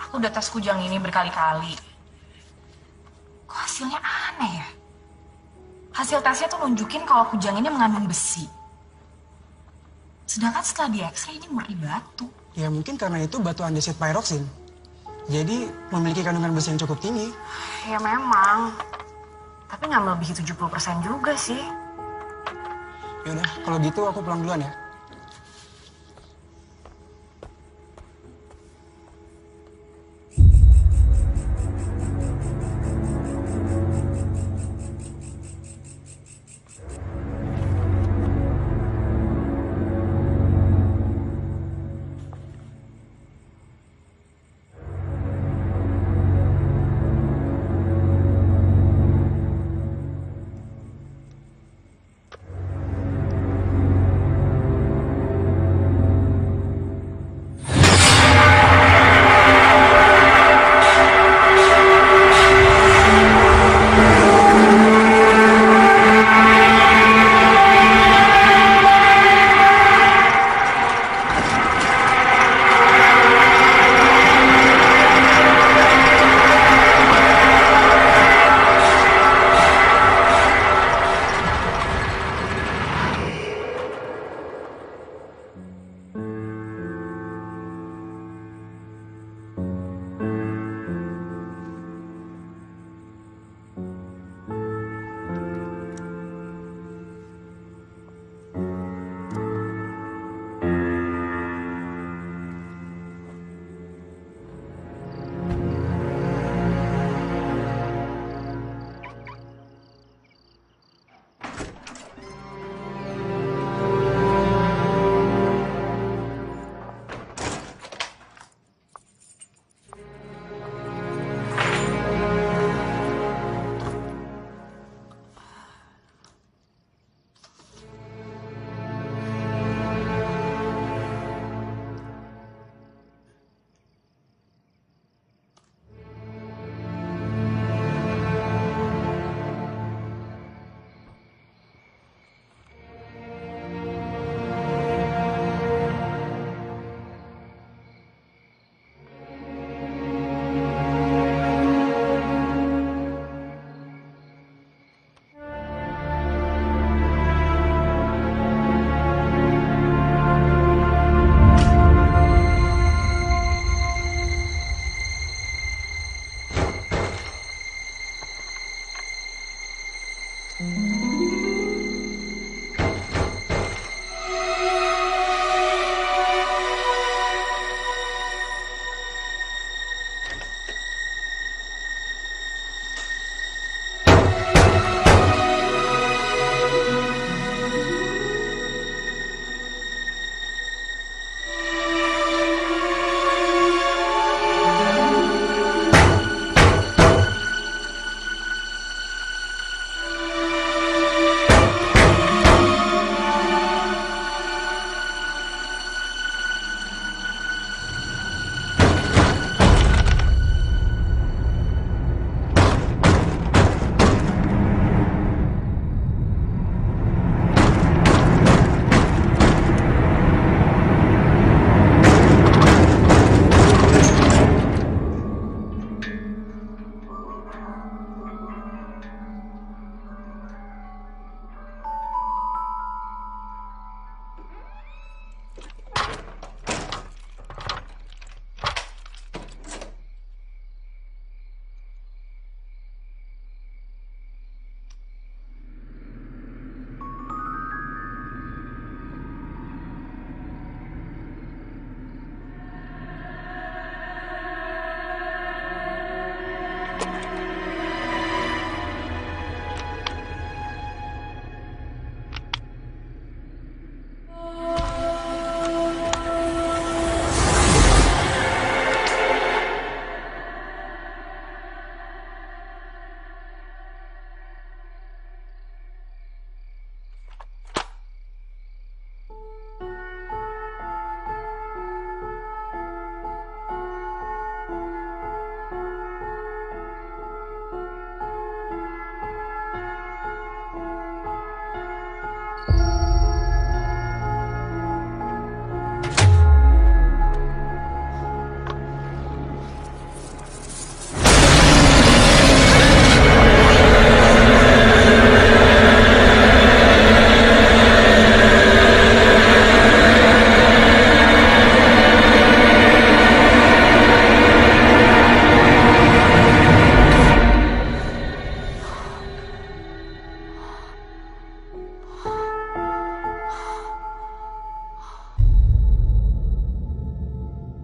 Aku udah tes kujang ini berkali-kali. Kok hasilnya aneh ya? Hasil tesnya tuh nunjukin kalau kujang ini mengandung besi. Sedangkan setelah di X-ray ini murni batu. Ya mungkin karena itu batu andesit pyroxene. Jadi memiliki kandungan besi yang cukup tinggi. Ya memang. Tapi nggak melebihi 70% juga sih. Yaudah, kalau gitu aku pulang duluan ya.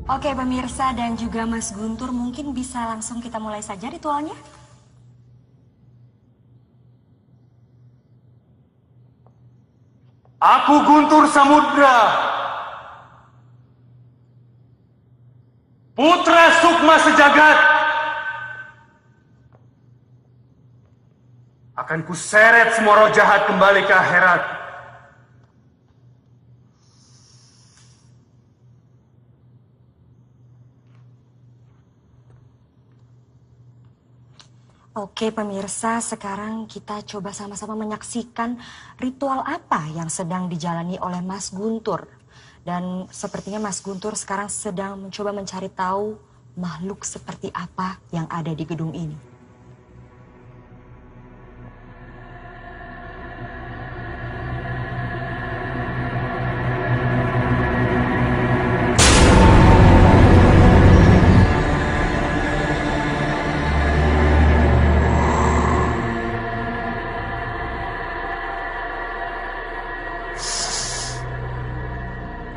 Oke pemirsa dan juga Mas Guntur, mungkin bisa langsung kita mulai saja ritualnya. Aku Guntur Samudra, putra Sukma Sejagat, akan kuseret semua roh jahat kembali ke akhirat. Oke pemirsa, sekarang kita coba sama-sama menyaksikan ritual apa yang sedang dijalani oleh Mas Guntur. Dan sepertinya Mas Guntur sekarang sedang mencoba mencari tahu makhluk seperti apa yang ada di gedung ini.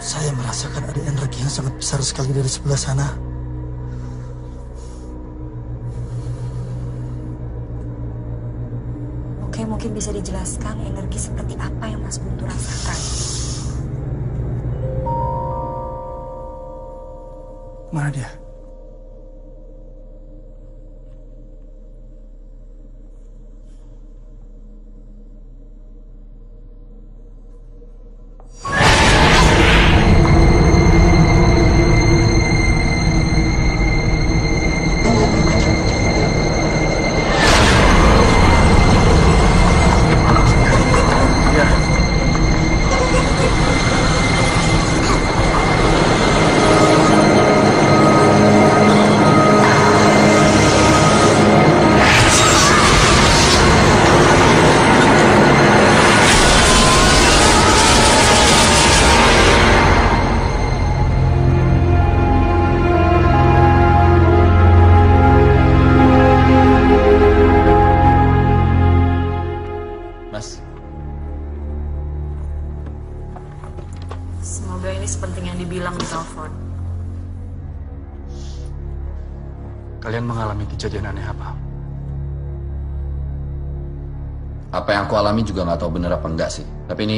Saya merasakan ada energi yang sangat besar sekali dari sebelah sana. Oke, mungkin bisa dijelaskan energi seperti apa yang Mas Guntur rasakan. Mana dia? Semoga ini sepenting yang dibilang di telepon. Kalian mengalami kejadian aneh apa? Apa yang aku alami juga nggak tahu bener apa enggak sih. Tapi ini,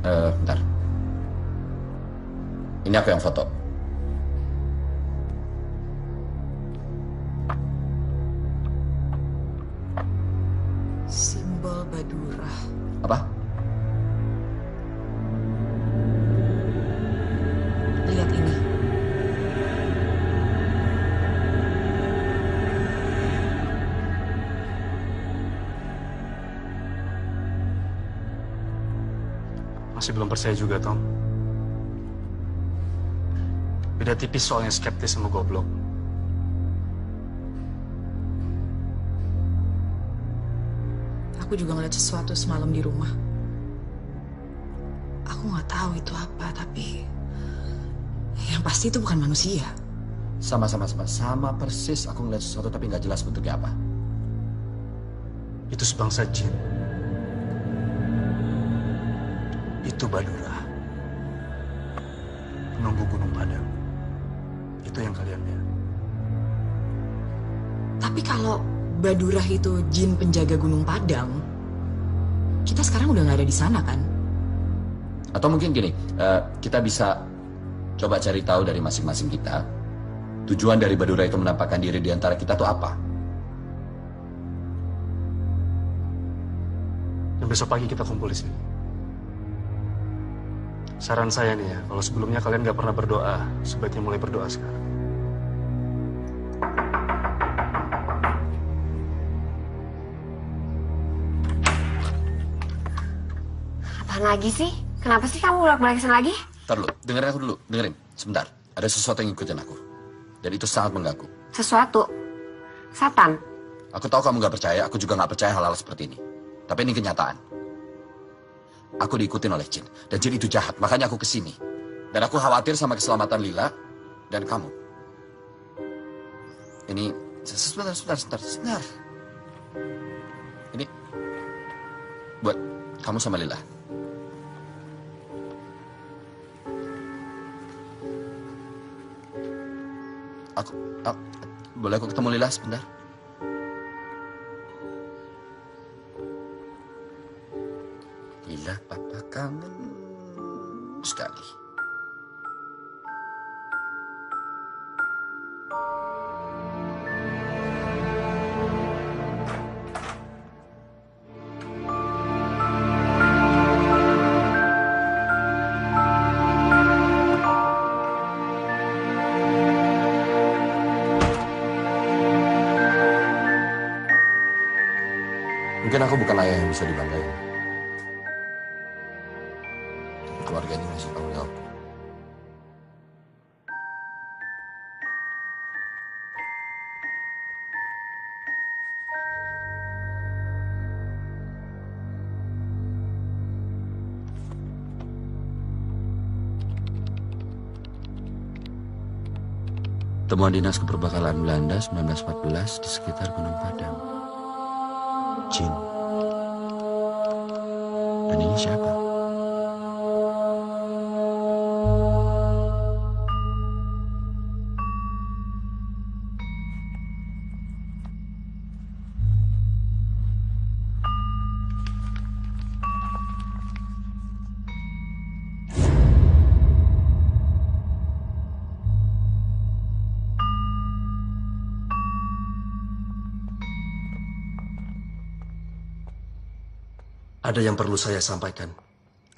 bentar. Ini aku yang foto. Simbol Badura. Apa? Lihat ini. Masih belum percaya juga, Tom. Beda tipis soalnya skeptis sama goblok. Aku juga ngeliat sesuatu semalam di rumah. Aku nggak tahu itu apa, tapi yang pasti itu bukan manusia. Sama persis. Aku ngeliat sesuatu tapi nggak jelas bentuknya apa. Itu sebangsa jin. Itu Badura. Penunggu Gunung Padang. Itu yang kalian lihat. Tapi kalau Badura itu jin penjaga Gunung Padang, kita sekarang udah nggak ada di sana kan? Atau mungkin gini, kita bisa coba cari tahu dari masing-masing kita, tujuan dari Badura itu menampakkan diri di antara kita tuh apa? Dan besok pagi kita kumpul di sini. Saran saya nih ya, kalau sebelumnya kalian nggak pernah berdoa, sebaiknya mulai berdoa sekarang. Apaan lagi sih? Kenapa sih kamu bolak-balik kesana lagi? Ntar dulu, dengerin aku dulu, dengerin. Sebentar, ada sesuatu yang ngikutin aku. Dan itu sangat mengganggu. Sesuatu? Satan? Aku tahu kamu nggak percaya, aku juga nggak percaya hal-hal seperti ini. Tapi ini kenyataan. Aku diikutin oleh jin, dan jin itu jahat, makanya aku kesini. Dan aku khawatir sama keselamatan Lila dan kamu. Ini, sebentar. Ini, buat kamu sama Lila. Boleh aku ketemu Lila sebentar? Lila, papa kangen sekali. Mungkin aku bukan ayah yang bisa dibanggain. Keluarga ini masih tanggung jawabku. Temuan Dinas Keperbakalan Belanda 1914 di sekitar Gunung Padang. Jin. Dan ini siapa? Ada yang perlu saya sampaikan.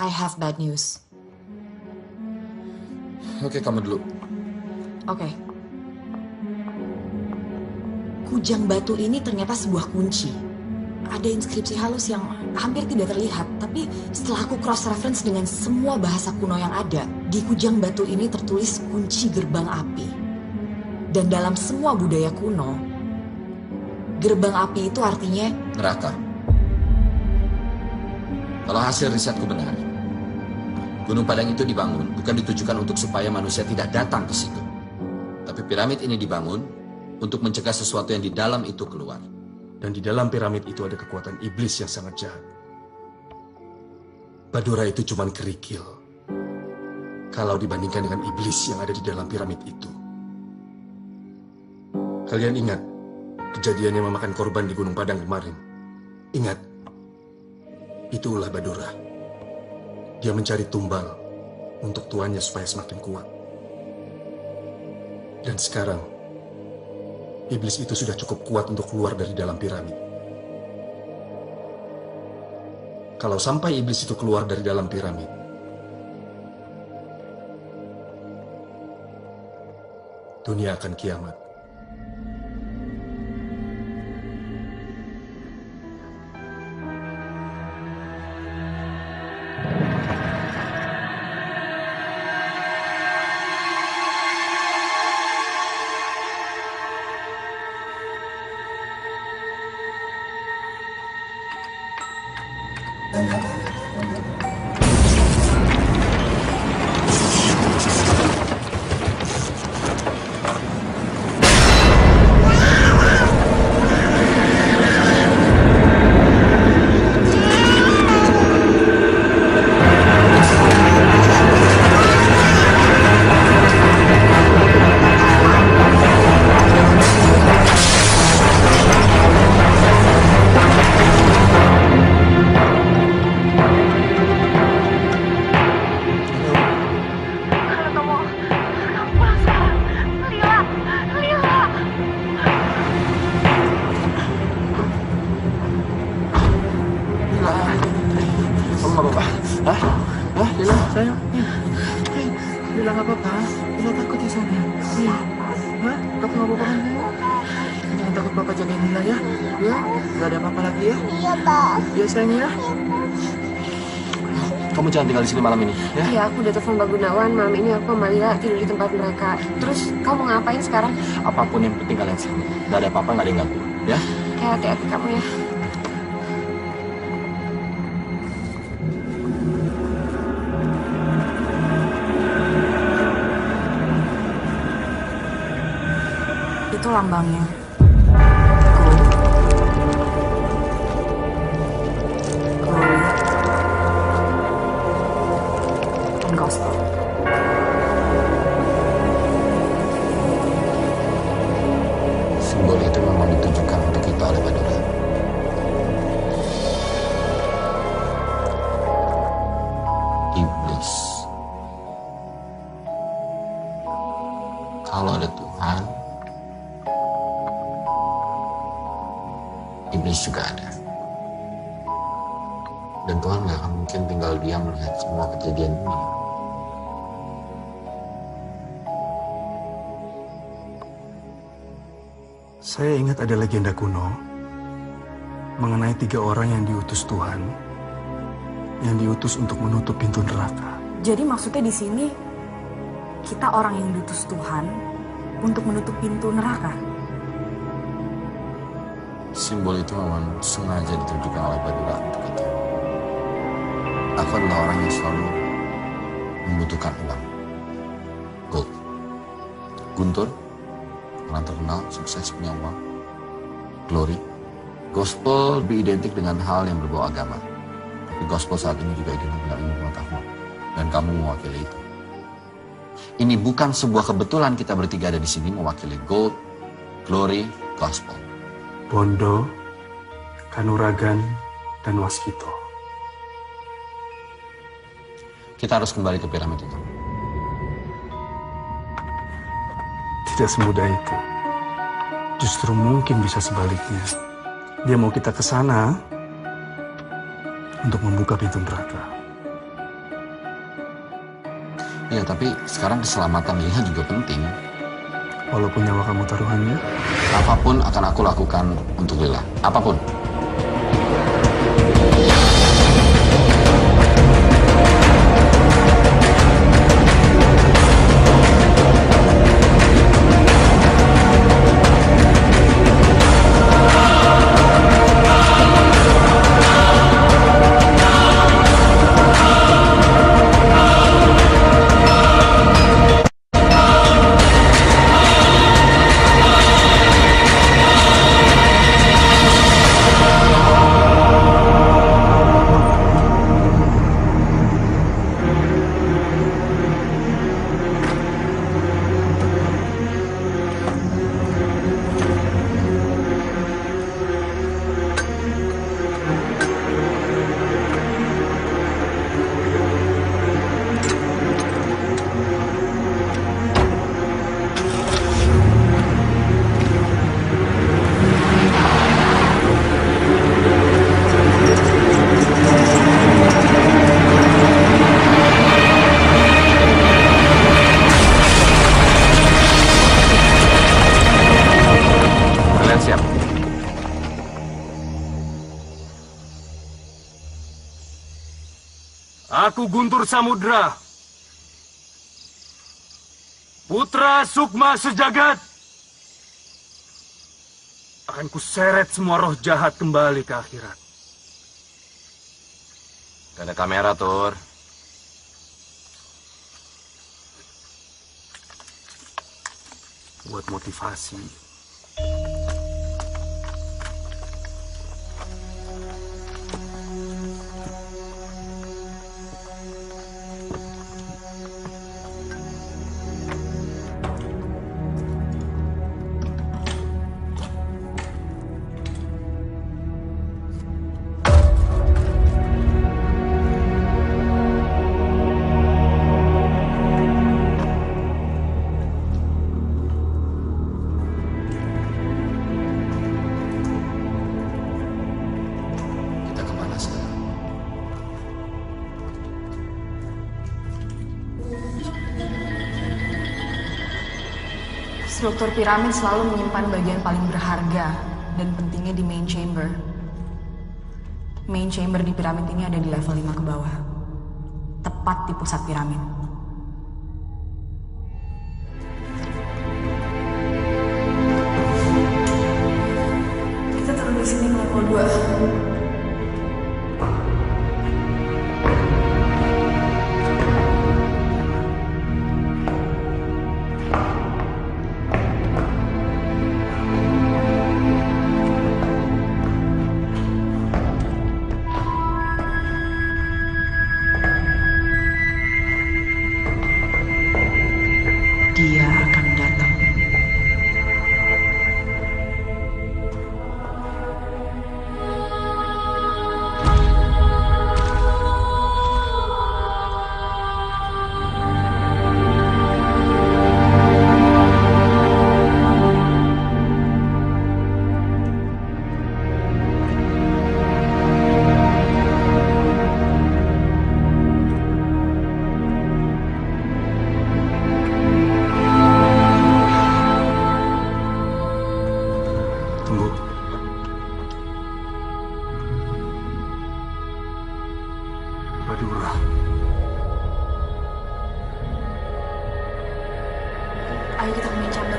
I have bad news. Oke, kamu dulu. Oke. Kujang batu ini ternyata sebuah kunci. Ada inskripsi halus yang hampir tidak terlihat, tapi setelah aku cross-reference dengan semua bahasa kuno yang ada, di kujang batu ini tertulis kunci gerbang api. Dan dalam semua budaya kuno, gerbang api itu artinya Neraka. Kalau hasil risetku benar, Gunung Padang itu dibangun bukan ditujukan untuk supaya manusia tidak datang ke situ. Tapi piramid ini dibangun untuk mencegah sesuatu yang di dalam itu keluar. Dan di dalam piramid itu ada kekuatan iblis yang sangat jahat. Badura itu cuma kerikil kalau dibandingkan dengan iblis yang ada di dalam piramid itu. Kalian ingat kejadian yang memakan korban di Gunung Padang kemarin? Ingat. Itu ulah Badura. Dia mencari tumbal untuk tuannya supaya semakin kuat. Dan sekarang, iblis itu sudah cukup kuat untuk keluar dari dalam piramid. Kalau sampai iblis itu keluar dari dalam piramid, dunia akan kiamat. Kamu jangan tinggal di sini malam ini, ya? Iya, aku udah telepon Mbak Gunawan. Malam ini aku sama Lila tidur di tempat mereka. Terus kamu mau ngapain sekarang? Apapun yang penting kalian sini. Gak ada apa-apa, gak ada yang ganggu, ya? Ya, hati-hati kamu ya. Itu lambangnya. Kalau ada Tuhan, iblis juga ada. Dan Tuhan gak akan mungkin tinggal diam melihat semua kejadian ini. Saya ingat ada legenda kuno mengenai 3 orang yang diutus Tuhan, yang diutus untuk menutup pintu neraka. Jadi maksudnya di sini kita orang yang diutus Tuhan untuk menutup pintu neraka. Simbol itu memang sengaja ditunjukkan oleh Badura untuk itu. Aku adalah orang yang selalu membutuhkan uang. Gold. Guntur, orang terkenal, sukses, punya uang. Glory. Gospel lebih identik dengan hal yang berbau agama. Tapi gospel saat ini juga identik dengan ilmu pengetahuan. Dan kamu mewakili itu. Ini bukan sebuah kebetulan kita bertiga ada di sini mewakili gold, glory, gospel. Bondo, Kanuragan, dan Waskito. Kita harus kembali ke piramid itu. Tidak semudah itu. Justru mungkin bisa sebaliknya. Dia mau kita ke sana untuk membuka pintu neraka. Ya, tapi sekarang keselamatan Lila juga penting. Walaupun nyawa kamu taruhannya? Apapun akan aku lakukan untuk Lila. Apapun. Aku Guntur Samudra, putra Sukma Sejagat. Akan kuseret semua roh jahat kembali ke akhirat. Gak ada kamera, Tur. Buat motivasi. Struktur piramid selalu menyimpan bagian paling berharga dan pentingnya di main chamber. Main chamber di piramid ini ada di level 5 ke bawah. Tepat di pusat piramid. Kita turun di sini ke level 2. Ayo kita ke main chamber.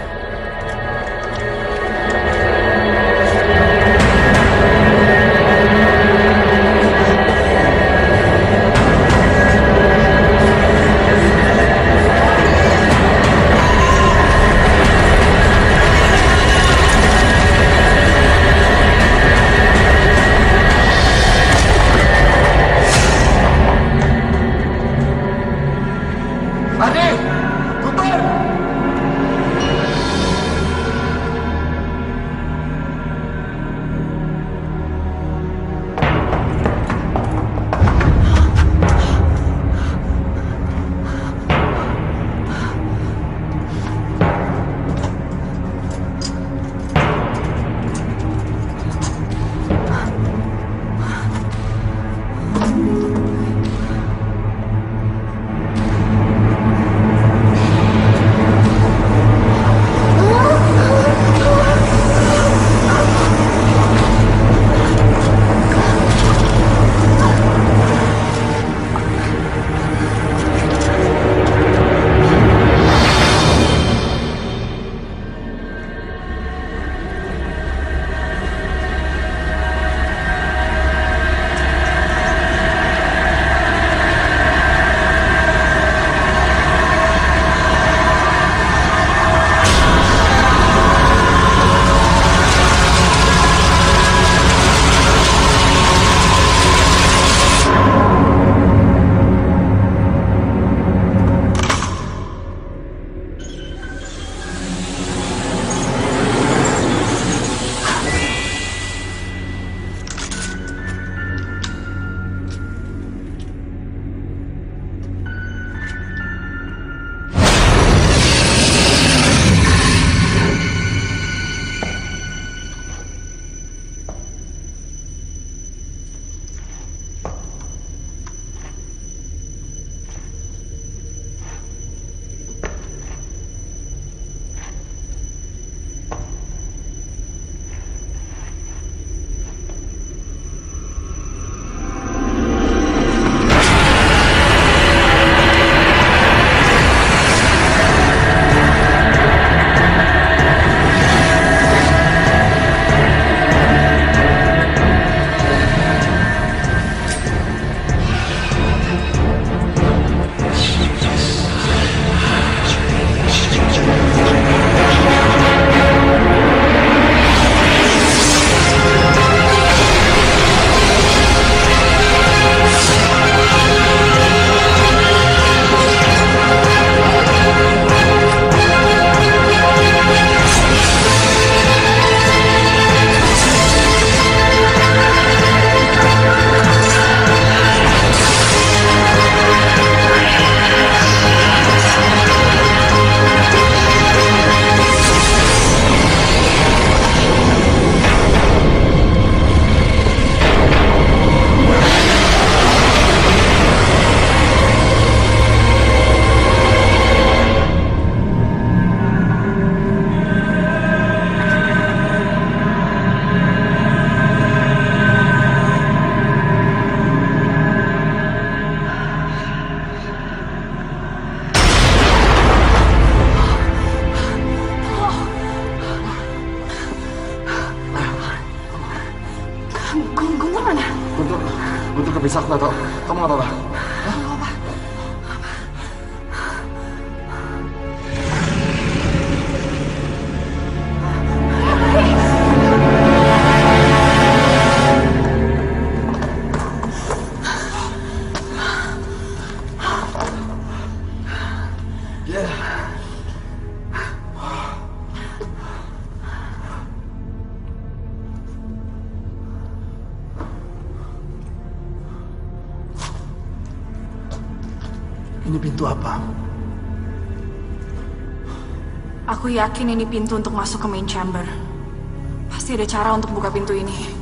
Guntur kepisah, nggak tau. Kamu nggak apa-apa? Ini pintu apa? Aku yakin ini pintu untuk masuk ke main chamber. Pasti ada cara untuk buka pintu ini.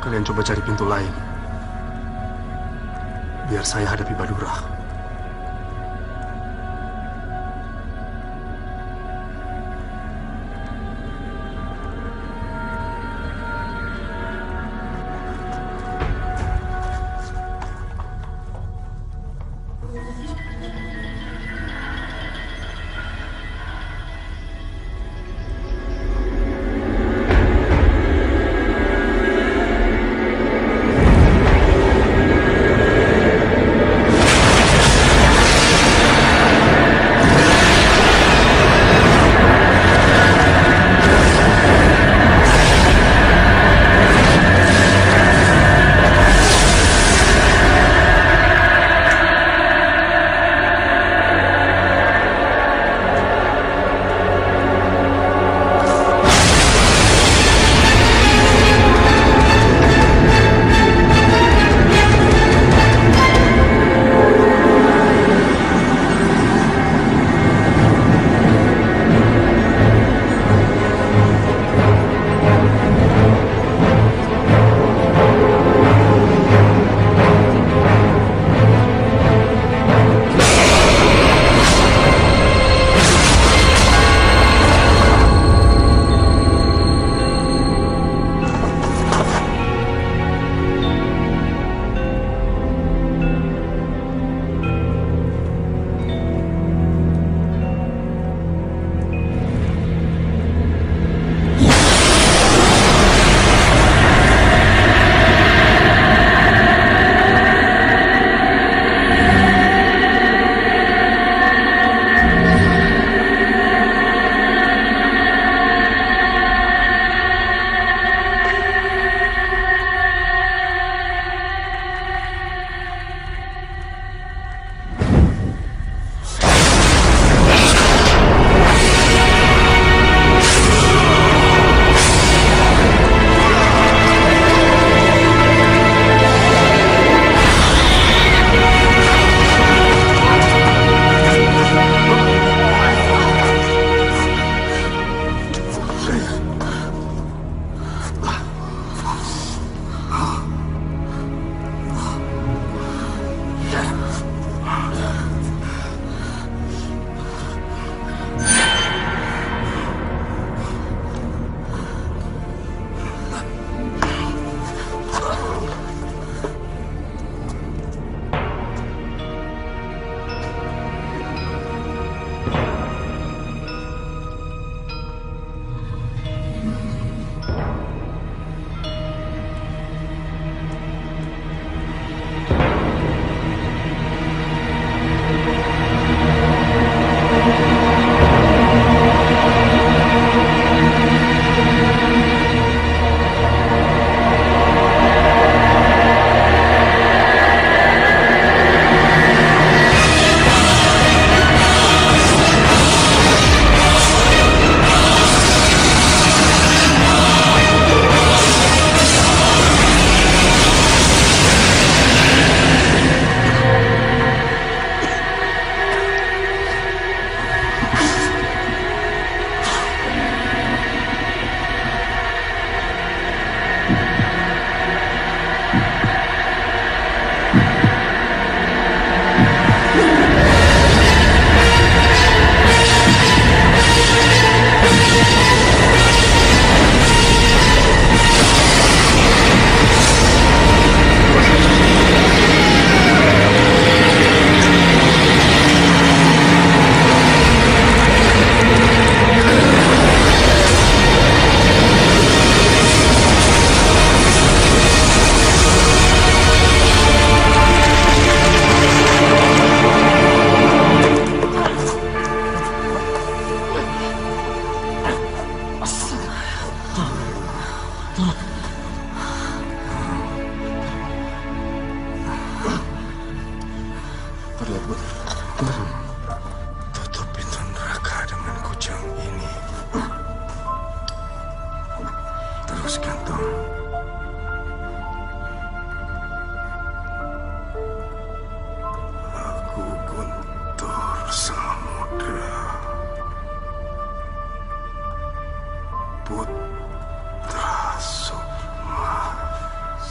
Kalian coba cari pintu lain. Biar saya hadapi Badura.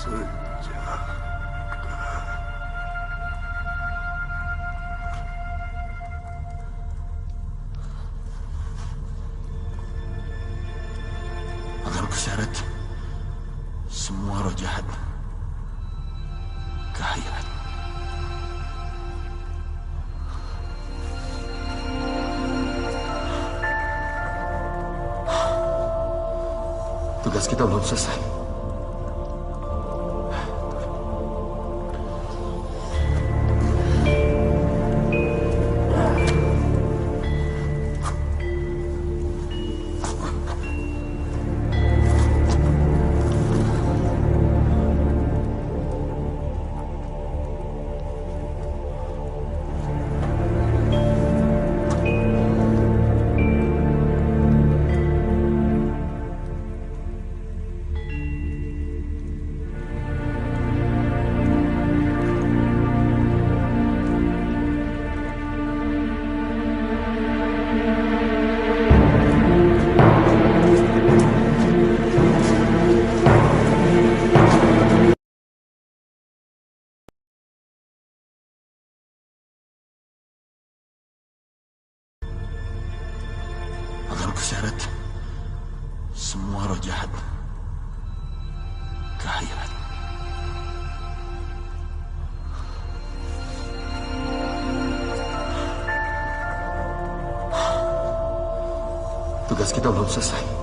sejahtera. Agar kusyarat semua roh jahat ke akhirat. Tugas kita belum selesai. Agar kusyarat semua roh jahat ke akhirat. Tugas kita belum selesai.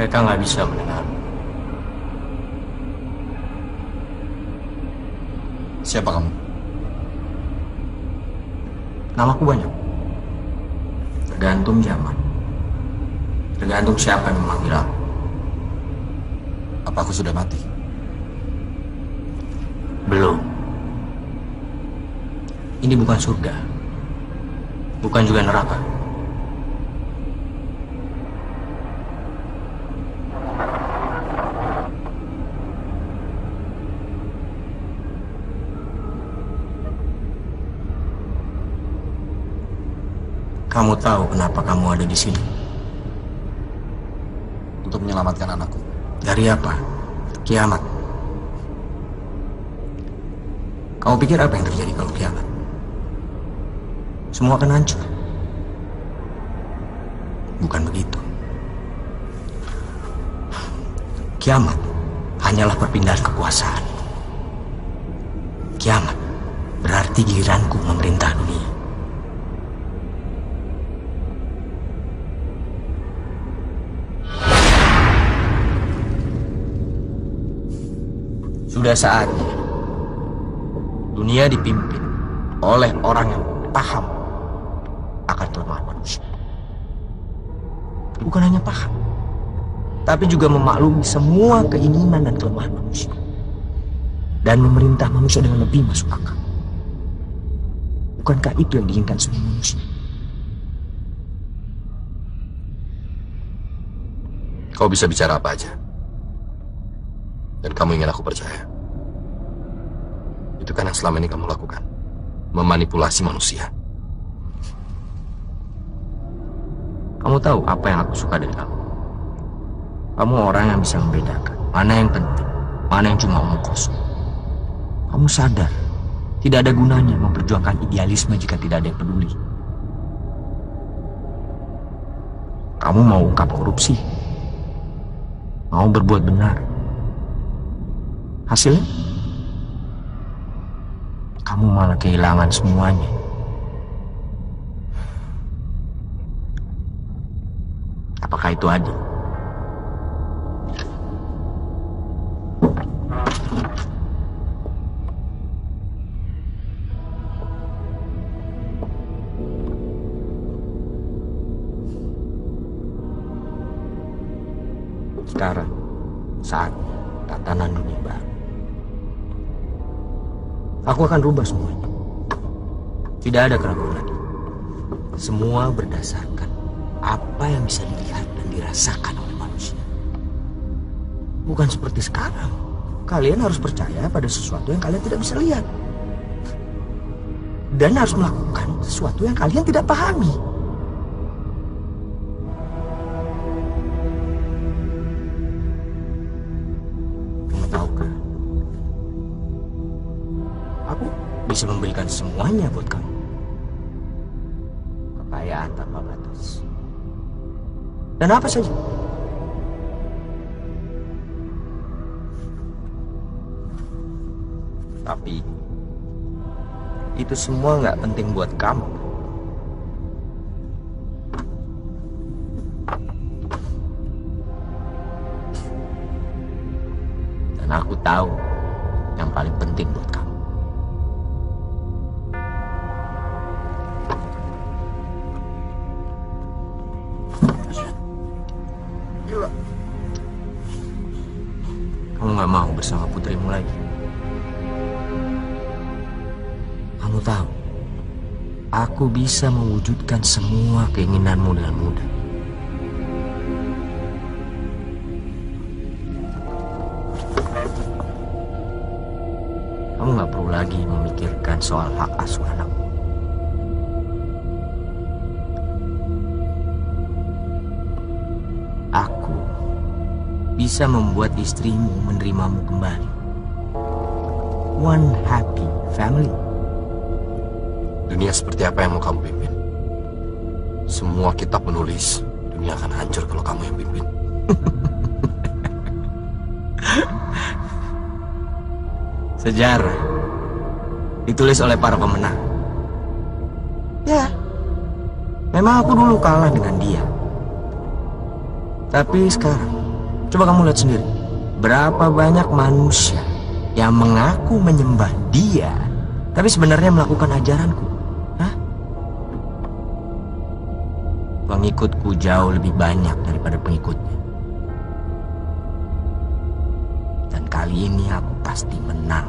Mereka nggak bisa mendengar. Siapa kamu? Namaku banyak. Tergantung zaman. Tergantung siapa yang memanggil aku. Apa aku sudah mati? Belum. Ini bukan surga. Bukan juga neraka. Kamu tahu kenapa kamu ada di sini? Untuk menyelamatkan anakku. Dari apa? Kiamat. Kamu pikir apa yang terjadi kalau kiamat? Semua akan hancur. Bukan begitu. Kiamat hanyalah perpindahan kekuasaan. Kiamat berarti giliranku memerintah dunia. Sudah saatnya dunia dipimpin oleh orang yang paham akan kelemahan manusia. Bukan hanya paham, tapi juga memaklumi semua keinginan dan kelemahan manusia. Dan memerintah manusia dengan lebih masuk akal. Bukankah itu yang diinginkan semua manusia? Kau bisa bicara apa aja. Dan kamu ingin aku percaya. Itu kan yang selama ini kamu lakukan. Memanipulasi manusia. Kamu tahu apa yang aku suka dari kamu? Kamu orang yang bisa membedakan mana yang penting, mana yang cuma omong kosong. Kamu sadar, tidak ada gunanya memperjuangkan idealisme jika tidak ada yang peduli. Kamu mau ungkap korupsi, mau berbuat benar. Hasilnya, kamu malah kehilangan semuanya. Apakah itu adil? Sekarang saatnya tatanan dunia baru. Aku akan rubah semuanya. Tidak ada keraguan lagi. Semua berdasarkan apa yang bisa dilihat dan dirasakan oleh manusia. Bukan seperti sekarang. Kalian harus percaya pada sesuatu yang kalian tidak bisa lihat. Dan harus melakukan sesuatu yang kalian tidak pahami. Kamu tahu kan? Aku bisa memberikan semuanya buat kamu. Kekayaan tanpa batas. Dan apa saja. Tapi itu semua nggak penting buat kamu. Dan aku tahu yang paling penting buat kamu. Kamu nggak mau bersama putrimu lagi. Kamu tahu, aku bisa mewujudkan semua keinginanmu dengan mudah. Kamu nggak perlu lagi memikirkan soal hak asuh anakmu. Aku bisa membuat istrimu menerimamu kembali. One happy family. Dunia seperti apa yang mau kamu pimpin? Semua kitab menulis, dunia akan hancur kalau kamu yang pimpin. Sejarah ditulis oleh para pemenang. Ya, memang aku dulu kalah dengan dia. Tapi sekarang Coba kamu lihat sendiri. Berapa banyak manusia yang mengaku menyembah dia, tapi sebenarnya melakukan ajaranku. Hah? Pengikutku jauh lebih banyak daripada pengikutnya. Dan kali ini aku pasti menang.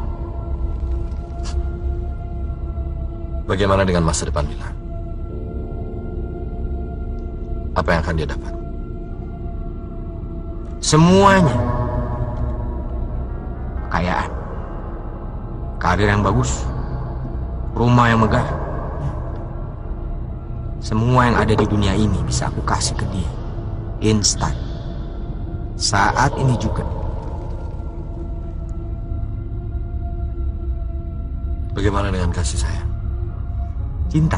Bagaimana dengan masa depan Mila? Apa yang akan dia dapat? Semuanya. Kekayaan, karir yang bagus, rumah yang megah. Semua yang ada di dunia ini bisa aku kasih ke dia. Instan. Saat ini juga. Bagaimana dengan kasih sayang? Cinta.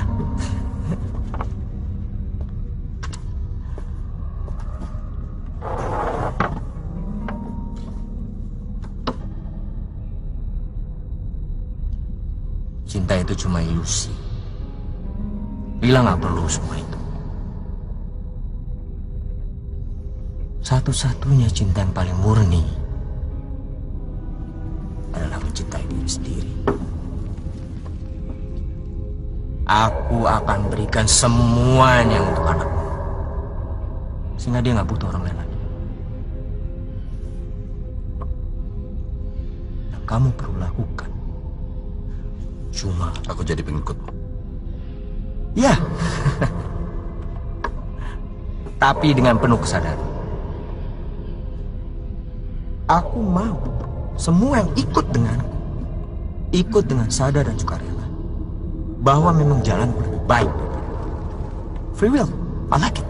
Cinta itu cuma ilusi. Lila nggak perlu semua itu. Satu-satunya cinta yang paling murni adalah mencintai diri sendiri. Aku akan berikan semuanya untuk anakmu, sehingga dia nggak butuh orang lain lagi. Yang kamu perlu lakukan cuma aku jadi pengikutmu. Ya. Tapi dengan penuh kesadaran. Aku mau semua yang ikut denganku ikut dengan sadar dan sukarela bahwa memang jalan lebih baik. Free will, I like it.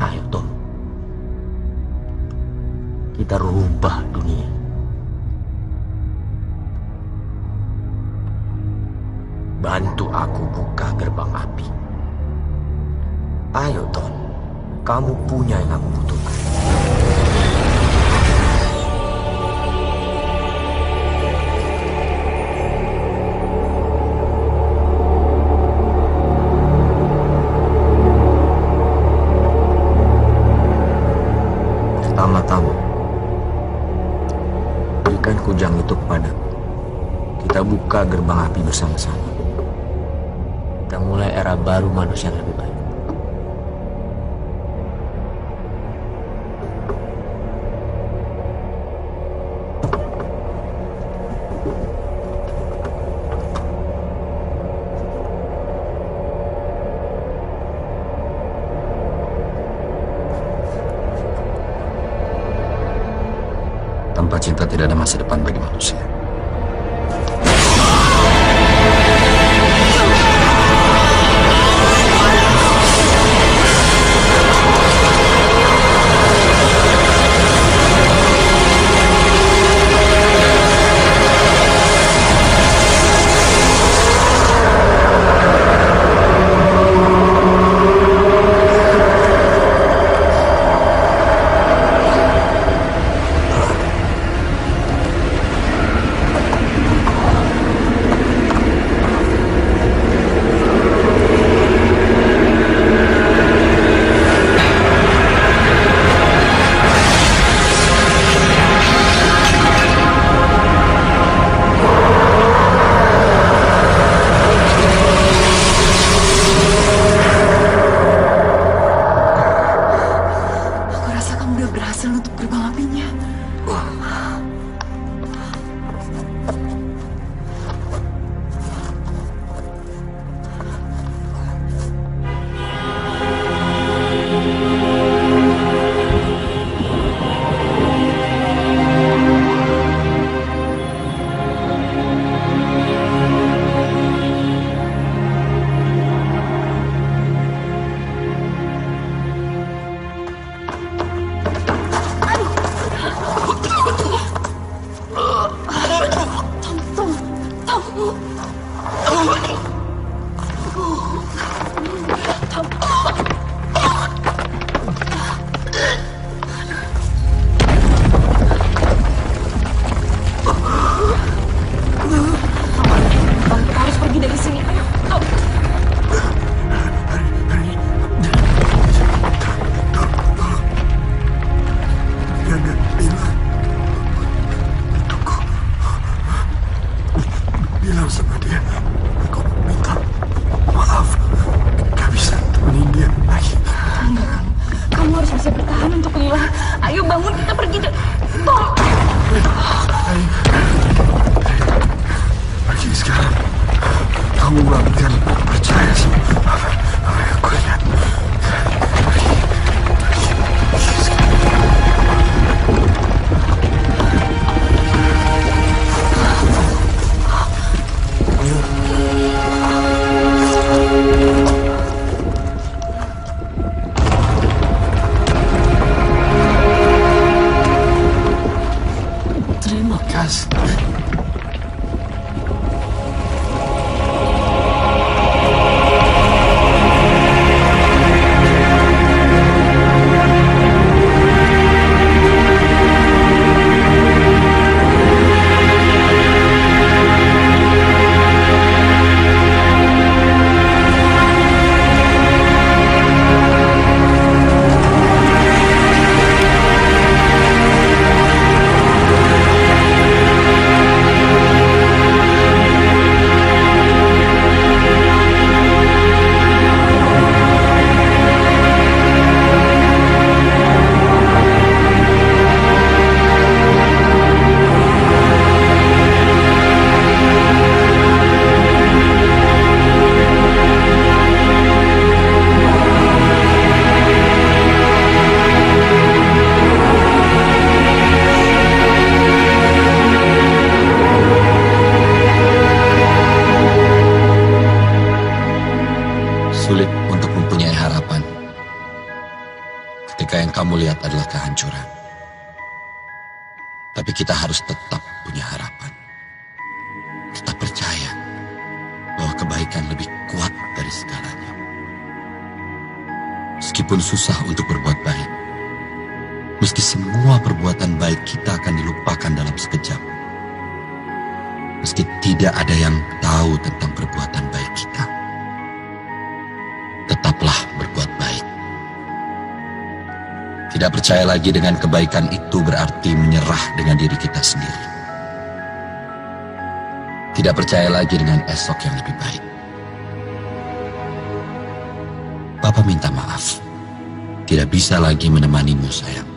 Ayo Tom, kita rubah dunia. Bantu aku buka gerbang api. Ayo Tom, kamu punya yang aku butuhkan. Pertama-tama, berikan kujang itu kepadaku. Kita buka gerbang api bersama-sama. Kita mulai era baru manusia yang lebih baik. Tanpa cinta tidak ada masa depan bagi manusia. bangun, kita pergi deh. Tolong. Pergi sekarang. Kamu gak akan percaya sama aku ya. Terima kasih. Sulit untuk mempunyai harapan ketika yang kamu lihat adalah kehancuran. Tapi kita harus tetap punya harapan. Tetap percaya bahwa kebaikan lebih kuat dari segalanya. Meskipun susah untuk berbuat baik, meski semua perbuatan baik kita akan dilupakan dalam sekejap. Meski tidak ada yang tahu tentang perbuatan baik kita, tetaplah berbuat baik. Tidak percaya lagi dengan kebaikan itu berarti menyerah dengan diri kita sendiri. Tidak percaya lagi dengan esok yang lebih baik. Papa minta maaf. Tidak bisa lagi menemanimu, sayang.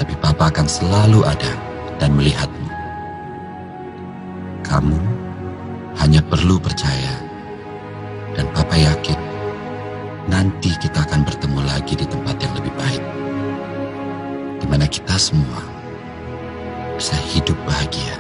Tapi Papa akan selalu ada dan melihatmu. Kamu hanya perlu percaya. Dan Papa yakin nanti kita akan bertemu lagi di tempat yang lebih baik, di mana kita semua bisa hidup bahagia.